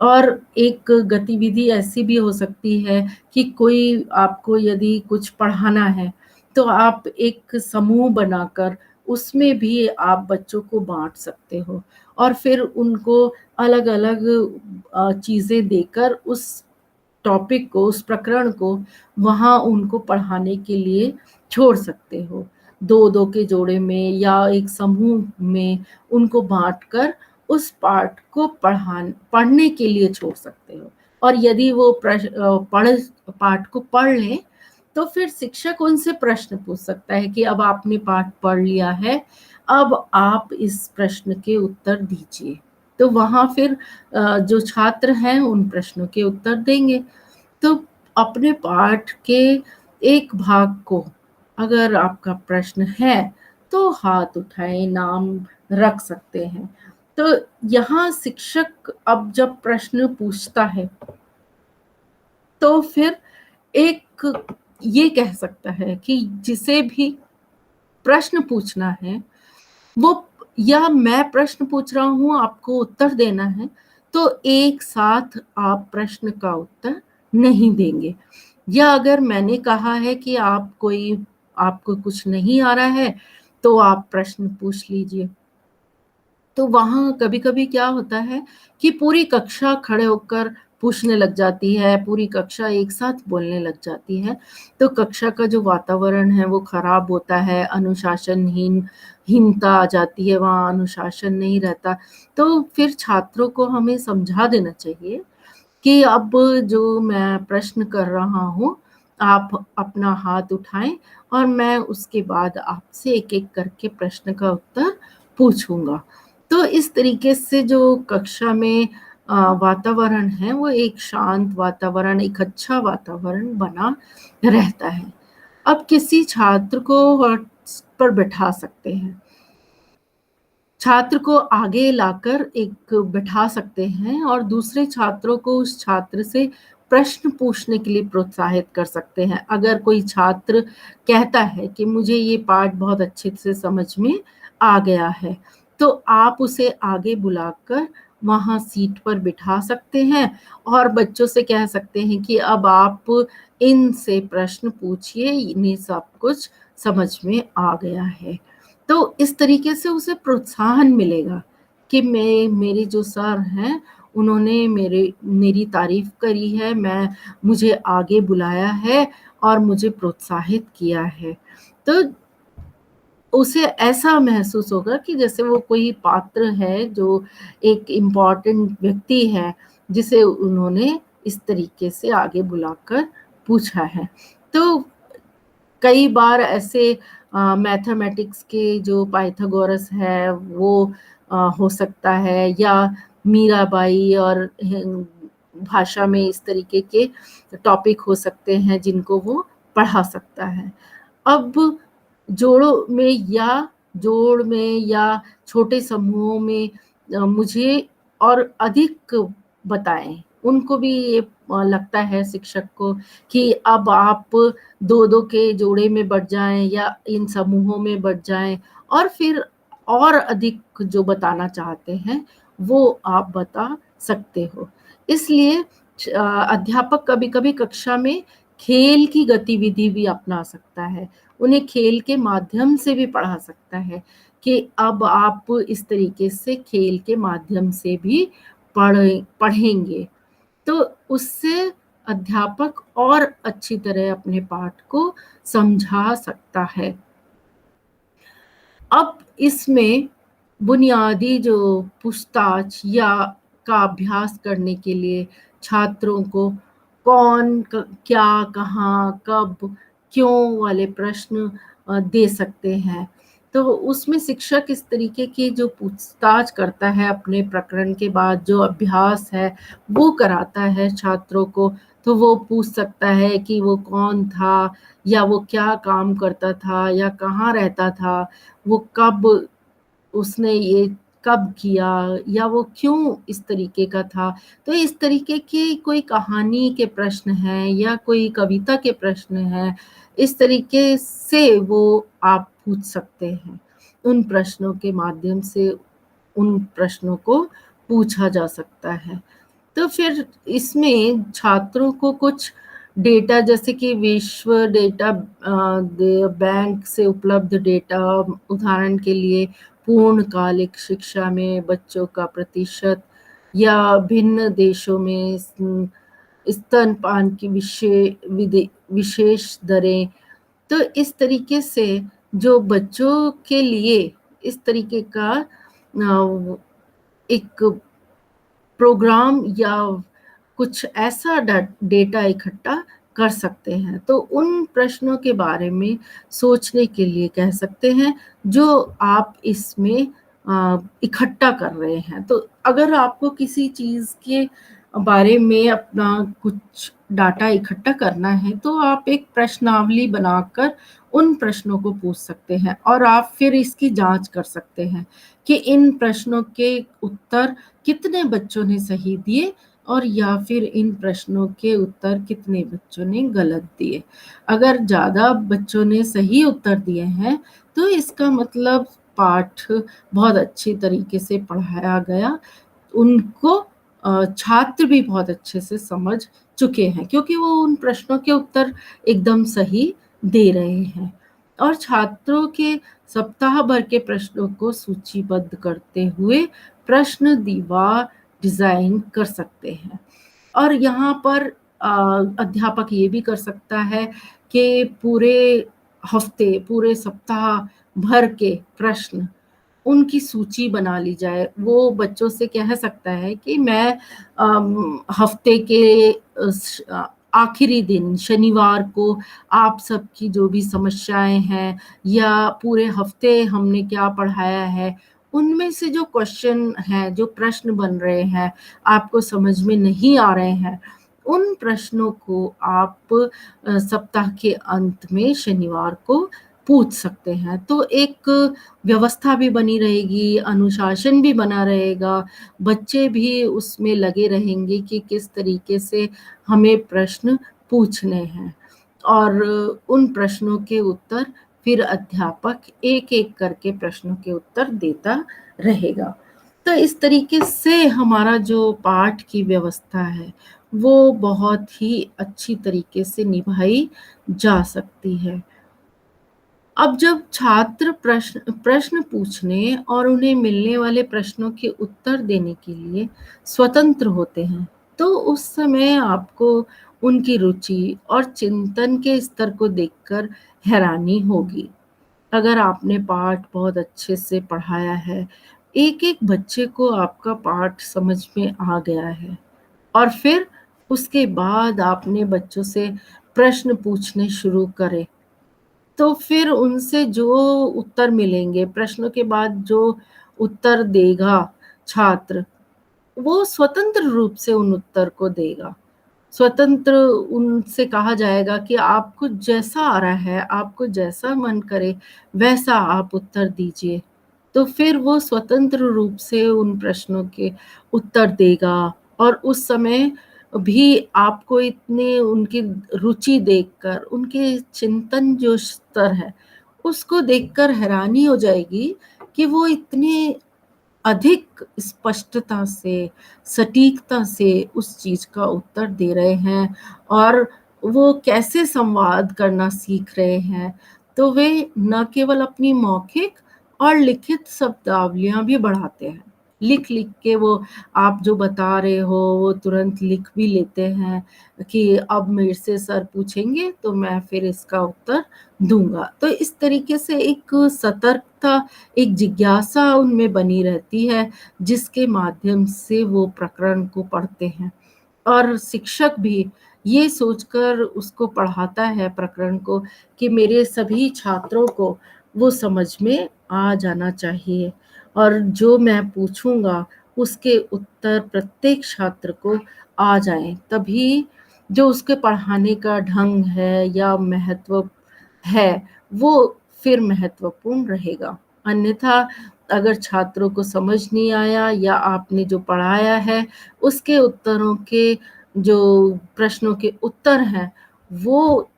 और एक गतिविधि ऐसी भी हो सकती है कि कोई आपको यदि कुछ पढ़ाना है, तो आप एक समूह बनाकर उसमें भी आप बच्चों को बाँट सकते हो, और फिर उनको अलग-अलग चीज़ें देकर उस टॉपिक को, उस प्रकरण को वहाँ उनको पढ़ाने के लिए छोड़ सकते हो। 2-2 के जोड़े में या एक समूह में उनको बाँटकर उस पाठ को पढ़ने के लिए छोड़ सकते हो। और यदि वो पाठ को पढ़ लें, तो फिर शिक्षक उनसे प्रश्न पूछ सकता है कि अब आपने पाठ पढ़ लिया है, अब आप इस प्रश्न के उत्तर दीजिए। तो वहाँ फिर जो छात्र हैं उन प्रश्नों के उत्तर देंगे। तो अपने पाठ के एक भाग को, अगर आपका प्रश्न है, तो हाथ उठाएँ, नाम रख सकते हैं। तो यहाँ शिक्षक अब जब प्रश्न पूछता है, तो फिर एक ये कह सकता है कि जिसे भी प्रश्न पूछना है, वो, या मैं प्रश्न पूछ रहा हूँ, आपको उत्तर देना है, तो एक साथ आप प्रश्न का उत्तर नहीं देंगे। या अगर मैंने कहा है कि आपको कुछ नहीं आ रहा है, तो आप प्रश्न पूछ लीजिए। तो वहाँ कभी-कभी क्या होता है कि पूरी कक्षा खड़े होकर पूछने लग जाती है, पूरी कक्षा एक साथ बोलने लग जाती है, तो कक्षा का जो वातावरण है वो खराब होता है, हीनता आ जाती है, वहाँ अनुशासन नहीं रहता। तो फिर छात्रों को हमें समझा देना चाहिए कि अब जो मैं प्रश्न कर रहा हूँ, आप अपना हाथ उठाएँ और मैं उसके बाद आपसे एक-एक करके प्रश्न का उत्तर पूछूँगा। तो इस तरीके से जो कक्षा में वातावरण है, वो एक शांत वातावरण, एक अच्छा वातावरण बना रहता है। अब किसी छात्र को पर बैठा सकते हैं। छात्र को आगे लाकर एक बिठा सकते हैं और दूसरे छात्रों को उस छात्र से प्रश्न पूछने के लिए प्रोत्साहित कर सकते हैं। अगर कोई छात्र कहता है कि मुझे ये पाठ बहुत अच्छे से समझ में आ गया है, तो आप उसे आगे बुलाकर वहाँ सीट पर बिठा सकते हैं और बच्चों से कह सकते हैं कि अब आप इनसे प्रश्न पूछिए, इन्हें सब कुछ समझ में आ गया है। तो इस तरीके से उसे प्रोत्साहन मिलेगा कि मेरे जो सर हैं, उन्होंने मेरी तारीफ़ करी है, मुझे आगे बुलाया है और मुझे प्रोत्साहित किया है। तो उसे ऐसा महसूस होगा कि जैसे वो कोई पात्र है जो एक इम्पोर्टेंट व्यक्ति है, जिसे उन्होंने इस तरीके से आगे बुलाकर पूछा है। तो कई बार ऐसे मैथमेटिक्स के जो पाइथागोरस है वो हो सकता है या मीराबाई और भाषा में इस तरीके के टॉपिक हो सकते हैं जिनको वो पढ़ा सकता है। अब जोड़ में या छोटे समूहों में मुझे और अधिक बताएँ। उनको भी ये लगता है शिक्षक को कि अब आप 2-2 के जोड़े में बँट जाएँ या इन समूहों में बँट जाएँ और फिर और अधिक जो बताना चाहते हैं, वो आप बता सकते हो। इसलिए अध्यापक कभी-कभी कक्षा में खेल की गतिविधि भी अपना सकता है। उन्हें खेल के माध्यम से भी पढ़ा सकता है कि अब आप इस तरीके से खेल के माध्यम से भी पढ़ेंगे। तो उससे अध्यापक और अच्छी तरह अपने पाठ को समझा सकता है। अब इसमें बुनियादी जो पूछताछ या का अभ्यास करने के लिए छात्रों को कौन, क्या, कहाँ, कब, क्यों वाले प्रश्न दे सकते हैं। तो उसमें शिक्षक इस तरीके की जो पूछताछ करता है अपने प्रकरण के बाद जो अभ्यास है, वो कराता है छात्रों को। तो वो पूछ सकता है कि वो कौन था या वो क्या काम करता था या कहाँ रहता था, वो उसने ये कब किया या वो क्यों इस तरीके का था। तो इस तरीके की कोई कहानी के प्रश्न हैं या कोई कविता के प्रश्न हैं, इस तरीके से वो आप पूछ सकते हैं। उन प्रश्नों के माध्यम से उन प्रश्नों को पूछा जा सकता है। तो फिर इसमें छात्रों को कुछ डेटा जैसे कि विश्व डेटा बैंक से उपलब्ध डेटा, उदाहरण के लिए पूर्णकालिक शिक्षा में बच्चों का प्रतिशत या भिन्न देशों में स्तनपान की विशेष दरें। तो इस तरीके से जो बच्चों के लिए इस तरीके का एक प्रोग्राम या कुछ ऐसा डेटा इकट्ठा कर सकते हैं। तो उन प्रश्नों के बारे में सोचने के लिए कह सकते हैं जो आप इसमें इकट्ठा कर रहे हैं। तो अगर आपको किसी चीज़ के बारे में अपना कुछ डाटा इकट्ठा करना है, तो आप एक प्रश्नावली बनाकर उन प्रश्नों को पूछ सकते हैं और आप फिर इसकी जाँच कर सकते हैं कि इन प्रश्नों के उत्तर कितने बच्चों ने सही दिए और या फिर इन प्रश्नों के उत्तर कितने बच्चों ने गलत दिए। अगर ज़्यादा बच्चों ने सही उत्तर दिए हैं, तो इसका मतलब पाठ बहुत अच्छी तरीके से पढ़ाया गया। उनको छात्र भी बहुत अच्छे से समझ चुके हैं क्योंकि वो उन प्रश्नों के उत्तर एकदम सही दे रहे हैं। और छात्रों के सप्ताह भर के प्रश्नों को सूचीबद्ध करते हुए प्रश्न दीवार डिज़ाइन कर सकते हैं। और यहाँ पर अध्यापक ये भी कर सकता है कि पूरे हफ्ते, पूरे सप्ताह भर के प्रश्न उनकी सूची बना ली जाए। वो बच्चों से कह सकता है कि मैं हफ्ते के आखिरी दिन शनिवार को आप सबकी जो भी समस्याएँ हैं या पूरे हफ्ते हमने क्या पढ़ाया है, उनमें से जो क्वेश्चन हैं, जो प्रश्न बन रहे हैं, आपको समझ में नहीं आ रहे हैं, उन प्रश्नों को आप सप्ताह के अंत में शनिवार को पूछ सकते हैं। तो एक व्यवस्था भी बनी रहेगी, अनुशासन भी बना रहेगा, बच्चे भी उसमें लगे रहेंगे कि किस तरीके से हमें प्रश्न पूछने हैं और उन प्रश्नों के उत्तर फिर अध्यापक एक-एक करके प्रश्नों के उत्तर देता रहेगा। तो इस तरीके से हमारा जो पाठ की व्यवस्था है, वो बहुत ही अच्छी तरीके से निभाई जा सकती है। अब जब छात्र प्रश्न प्रश्न पूछने और उन्हें मिलने वाले प्रश्नों के उत्तर देने के लिए स्वतंत्र होते हैं, तो उस समय आपको उनकी रुचि और चिंतन के स्तर को देखकर हैरानी होगी। अगर आपने पाठ बहुत अच्छे से पढ़ाया है, एक-एक बच्चे को आपका पाठ समझ में आ गया है और फिर उसके बाद आपने बच्चों से प्रश्न पूछने शुरू करे, तो फिर उनसे जो उत्तर मिलेंगे, प्रश्नों के बाद जो उत्तर देगा छात्र, वो स्वतंत्र रूप से उन उत्तर को देगा। स्वतंत्र उनसे कहा जाएगा कि आपको जैसा आ रहा है, आपको जैसा मन करे, वैसा आप उत्तर दीजिए। तो फिर वो स्वतंत्र रूप से उन प्रश्नों के उत्तर देगा और उस समय भी आपको इतने उनकी रुचि देखकर, उनके चिंतन जो स्तर है, उसको देखकर हैरानी हो जाएगी कि वो इतने अधिक स्पष्टता से, सटीकता से उस चीज़ का उत्तर दे रहे हैं और वो कैसे संवाद करना सीख रहे हैं। तो वे न केवल अपनी मौखिक और लिखित शब्दावलियाँ भी बढ़ाते हैं। लिख-लिख के वो आप जो बता रहे हो वो तुरंत लिख भी लेते हैं कि अब मेरे से सर पूछेंगे तो मैं फिर इसका उत्तर दूँगा। तो इस तरीके से एक सतर्कता, एक जिज्ञासा उनमें बनी रहती है जिसके माध्यम से वो प्रकरण को पढ़ते हैं। और शिक्षक भी ये सोचकर उसको पढ़ाता है प्रकरण को कि मेरे सभी छात्रों को वो समझ में आ जाना चाहिए और जो मैं पूछूँगा उसके उत्तर प्रत्येक छात्र को आ जाएँ। तभी जो उसके पढ़ाने का ढंग है या महत्व है, वो फिर महत्वपूर्ण रहेगा। अन्यथा अगर छात्रों को समझ नहीं आया या आपने जो पढ़ाया है, उसके उत्तरों के जो प्रश्नों के उत्तर हैं, वो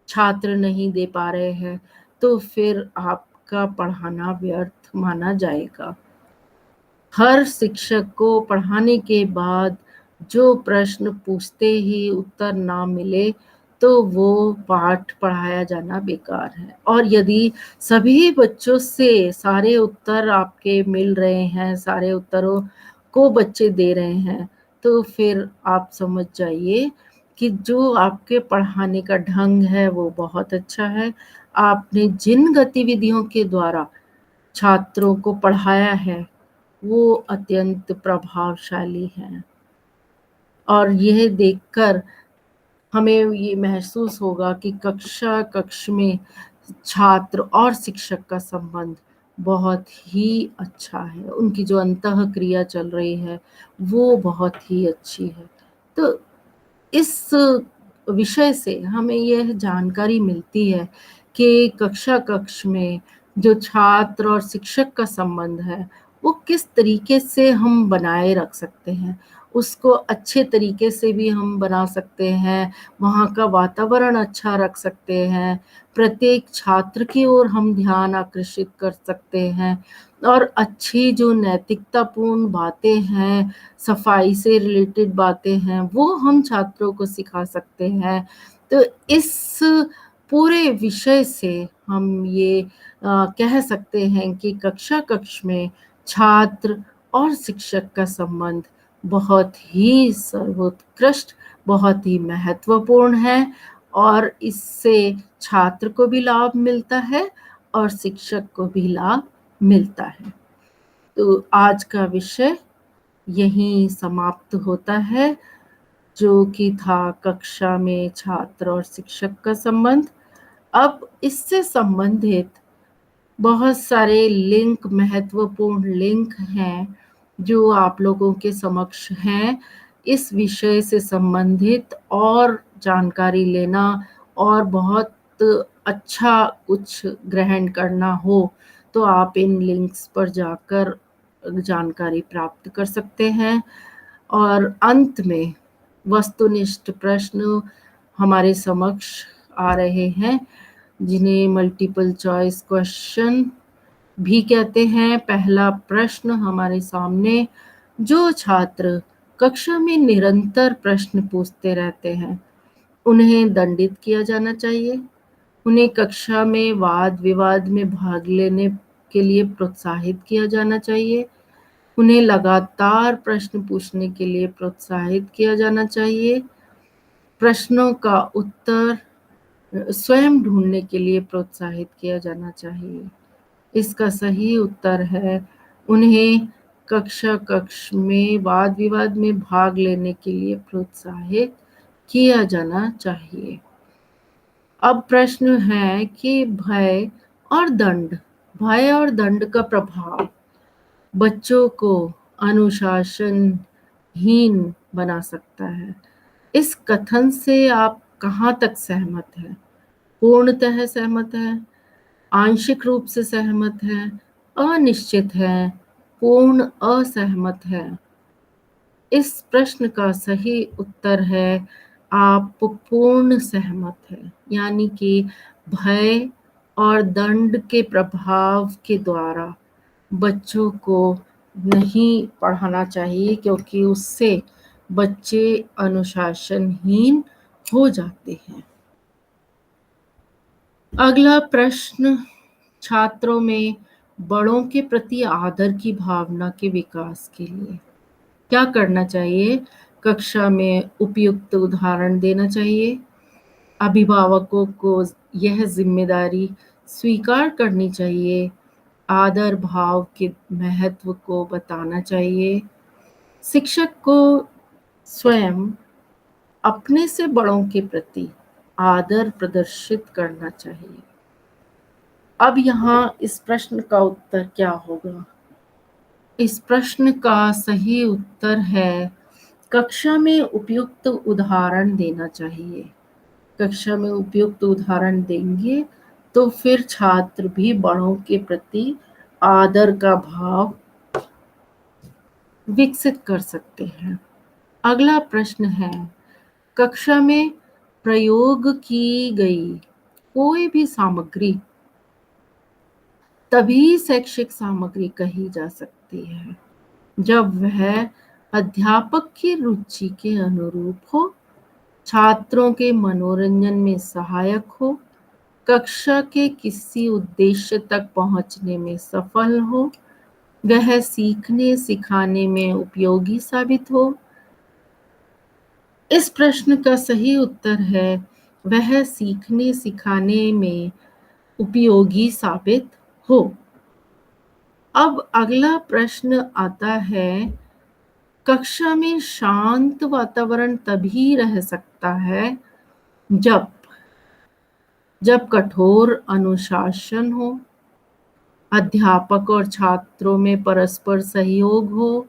छात्र नहीं दे पा रहे हैं, तो फिर आपका पढ़ाना व्यर्थ माना जाएगा। हर शिक्षक को पढ़ाने के बाद जो प्रश्न पूछते ही उत्तर ना मिले, तो वो पाठ पढ़ाया जाना बेकार है और यदि सभी बच्चों से सारे उत्तर आपके मिल रहे हैं, सारे उत्तरों को बच्चे दे रहे हैं, तो फिर आप समझ जाइए कि जो आपके पढ़ाने का ढंग है, वो बहुत अच्छा है। आपने जिन गतिविधियों के द्वारा छात्रों को पढ़ाया है, वो अत्यंत प्रभावशाली हैं और यह देखकर हमें ये महसूस होगा कि कक्ष में छात्र और शिक्षक का संबंध बहुत ही अच्छा है। उनकी जो अंतःक्रिया चल रही है, वो बहुत ही अच्छी है। तो इस विषय से हमें यह जानकारी मिलती है कि कक्ष में जो छात्र और शिक्षक का संबंध है, वो किस तरीके से हम बनाए रख सकते हैं। उसको अच्छे तरीके से भी हम बना सकते हैं, वहाँ का वातावरण अच्छा रख सकते हैं, प्रत्येक छात्र की ओर हम ध्यान आकर्षित कर सकते हैं और अच्छी जो नैतिकतापूर्ण बातें हैं, सफाई से रिलेटेड बातें हैं, वो हम छात्रों को सिखा सकते हैं। तो इस पूरे विषय से हम ये कह सकते हैं कि कक्ष में छात्र और शिक्षक का संबंध बहुत ही सर्वोत्कृष्ट, बहुत ही महत्वपूर्ण है और इससे छात्र को भी लाभ मिलता है और शिक्षक को भी लाभ मिलता है। तो आज का विषय यहीं समाप्त होता है, जो कि था कक्षा में छात्र और शिक्षक का संबंध। अब इससे संबंधित बहुत सारे लिंक, महत्वपूर्ण लिंक हैं जो आप लोगों के समक्ष हैं। इस विषय से संबंधित और जानकारी लेना और बहुत अच्छा कुछ ग्रहण करना हो तो आप इन लिंक्स पर जाकर जानकारी प्राप्त कर सकते हैं। और अंत में वस्तुनिष्ठ प्रश्न हमारे समक्ष आ रहे हैं, जिन्हें मल्टीपल चॉइस क्वेश्चन भी कहते हैं। पहला प्रश्न हमारे सामने, जो छात्र कक्षा में निरंतर प्रश्न पूछते रहते हैं उन्हें दंडित किया जाना चाहिए। उन्हें कक्षा में वाद विवाद में भाग लेने के लिए प्रोत्साहित किया जाना चाहिए। उन्हें लगातार प्रश्न पूछने के लिए प्रोत्साहित किया जाना चाहिए। प्रश्नों का उत्तर स्वयं ढूंढने के लिए प्रोत्साहित किया जाना चाहिए। इसका सही उत्तर है, उन्हें कक्ष में वाद विवाद में भाग लेने के लिए प्रोत्साहित किया जाना चाहिए। अब प्रश्न है कि भय और दंड का प्रभाव बच्चों को अनुशासनहीन बना सकता है। इस कथन से आप कहाँ तक सहमत हैं? पूर्णतः सहमत हैं, आंशिक रूप से सहमत हैं, अनिश्चित हैं, पूर्ण असहमत हैं? इस प्रश्न का सही उत्तर है आप पूर्ण सहमत हैं, यानी कि भय और दंड के प्रभाव के द्वारा बच्चों को नहीं पढ़ाना चाहिए, क्योंकि उससे बच्चे अनुशासनहीन हो जाते हैं। अगला प्रश्न, छात्रों में बड़ों के प्रति आदर की भावना के विकास के लिए क्या करना चाहिए? कक्षा में उपयुक्त उदाहरण देना चाहिए। अभिभावकों को यह जिम्मेदारी स्वीकार करनी चाहिए। आदर भाव के महत्व को बताना चाहिए। शिक्षक को स्वयं अपने से बड़ों के प्रति आदर प्रदर्शित करना चाहिए। अब यहाँ इस प्रश्न का उत्तर क्या होगा? इस प्रश्न का सही उत्तर है कक्षा में उपयुक्त उदाहरण देना चाहिए। कक्षा में उपयुक्त उदाहरण देंगे तो फिर छात्र भी बड़ों के प्रति आदर का भाव विकसित कर सकते हैं। अगला प्रश्न है, कक्षा में प्रयोग की गई कोई भी सामग्री तभी शैक्षिक सामग्री कही जा सकती है जब वह अध्यापक की रुचि के अनुरूप हो, छात्रों के मनोरंजन में सहायक हो, कक्षा के किसी उद्देश्य तक पहुंचने में सफल हो, वह सीखने सिखाने में उपयोगी साबित हो। इस प्रश्न का सही उत्तर है वह सीखने सिखाने में उपयोगी साबित हो। अब अगला प्रश्न आता है, कक्षा में शांत वातावरण तभी रह सकता है जब कठोर अनुशासन हो, अध्यापक और छात्रों में परस्पर सहयोग हो,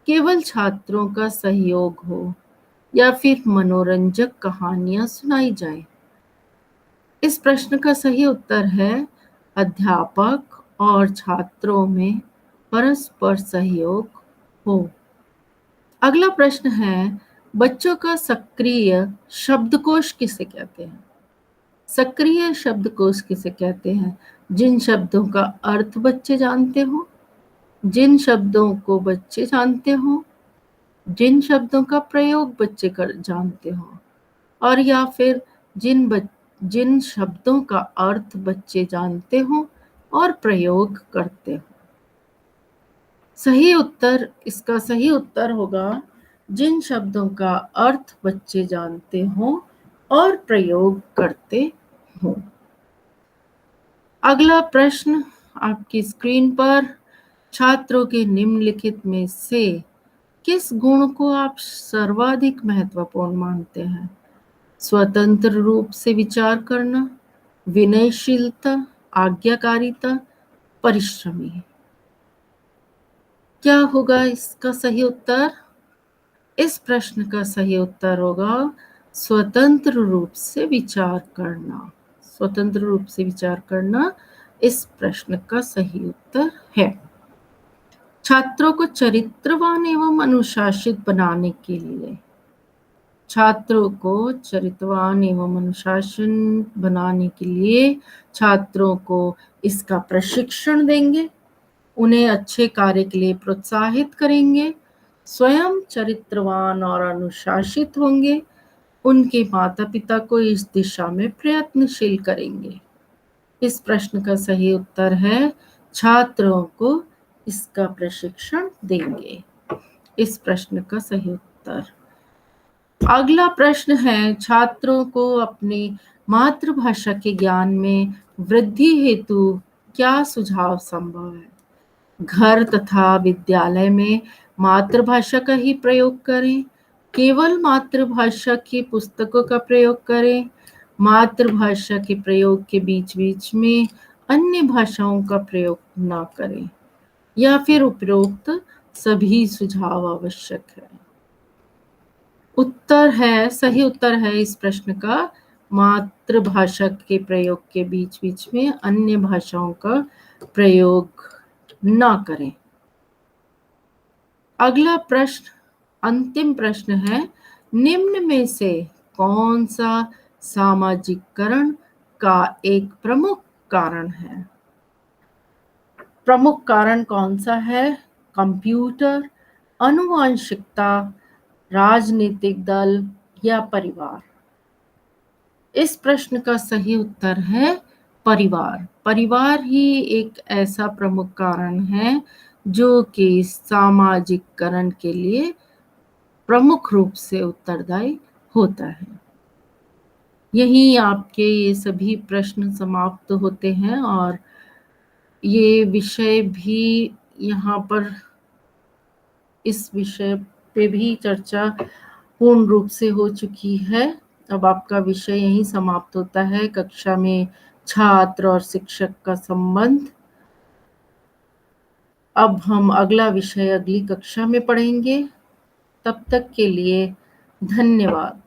केवल छात्रों का सहयोग हो, या फिर मनोरंजक कहानियां सुनाई जाए। इस प्रश्न का सही उत्तर है अध्यापक और छात्रों में परस्पर सहयोग हो। अगला प्रश्न है, बच्चों का सक्रिय शब्दकोश किसे कहते हैं? सक्रिय शब्दकोश किसे कहते हैं? जिन शब्दों का अर्थ बच्चे जानते हो, जिन शब्दों को बच्चे जानते हो, जिन शब्दों का प्रयोग बच्चे कर जानते हो, और या फिर जिन शब्दों का अर्थ बच्चे जानते हो और प्रयोग करते हो। इसका सही उत्तर होगा जिन शब्दों का अर्थ बच्चे जानते हों और प्रयोग करते हों। अगला प्रश्न आपकी स्क्रीन पर, छात्रों के निम्नलिखित में से किस गुण को आप सर्वाधिक महत्वपूर्ण मानते हैं? स्वतंत्र रूप से विचार करना, विनयशीलता, आज्ञाकारिता, परिश्रमी। क्या होगा इसका सही उत्तर? इस प्रश्न का सही उत्तर होगा स्वतंत्र रूप से विचार करना। स्वतंत्र रूप से विचार करना इस प्रश्न का सही उत्तर है। छात्रों को चरित्रवान एवं अनुशासित बनाने के लिए छात्रों को चरित्रवान एवं अनुशासन बनाने के लिए छात्रों को इसका प्रशिक्षण देंगे, उन्हें अच्छे कार्य के लिए प्रोत्साहित करेंगे, स्वयं चरित्रवान और अनुशासित होंगे, उनके माता पिता को इस दिशा में प्रयत्नशील करेंगे। इस प्रश्न का सही उत्तर है छात्रों को इसका प्रशिक्षण देंगे। इस प्रश्न का सही उत्तर। अगला प्रश्न है, छात्रों को अपनी मातृभाषा के ज्ञान में वृद्धि हेतु क्या सुझाव संभव है? घर तथा विद्यालय में मातृभाषा का ही प्रयोग करें, केवल मातृभाषा की पुस्तकों का प्रयोग करें, मातृभाषा के प्रयोग के बीच बीच में अन्य भाषाओं का प्रयोग ना करें, या फिर उपरोक्त सभी सुझाव आवश्यक है। सही उत्तर है इस प्रश्न का मातृभाषा के प्रयोग के बीच बीच में अन्य भाषाओं का प्रयोग ना करें। अगला प्रश्न, अंतिम प्रश्न है, निम्न में से कौन सा सामाजिकरण का एक प्रमुख कारण है? प्रमुख कारण कौन सा है? कंप्यूटर, आनुवंशिकता, राजनीतिक दल या परिवार? इस प्रश्न का सही उत्तर है परिवार। परिवार ही एक ऐसा प्रमुख कारण है जो कि सामाजिकरण के लिए प्रमुख रूप से उत्तरदायी होता है। यही आपके ये सभी प्रश्न समाप्त होते हैं और ये विषय भी यहाँ पर इस विषय पे भी चर्चा पूर्ण रूप से हो चुकी है। अब आपका विषय यहीं समाप्त होता है। कक्षा में छात्र और शिक्षक का संबंध। अब हम अगला विषय अगली कक्षा में पढ़ेंगे। तब तक के लिए धन्यवाद।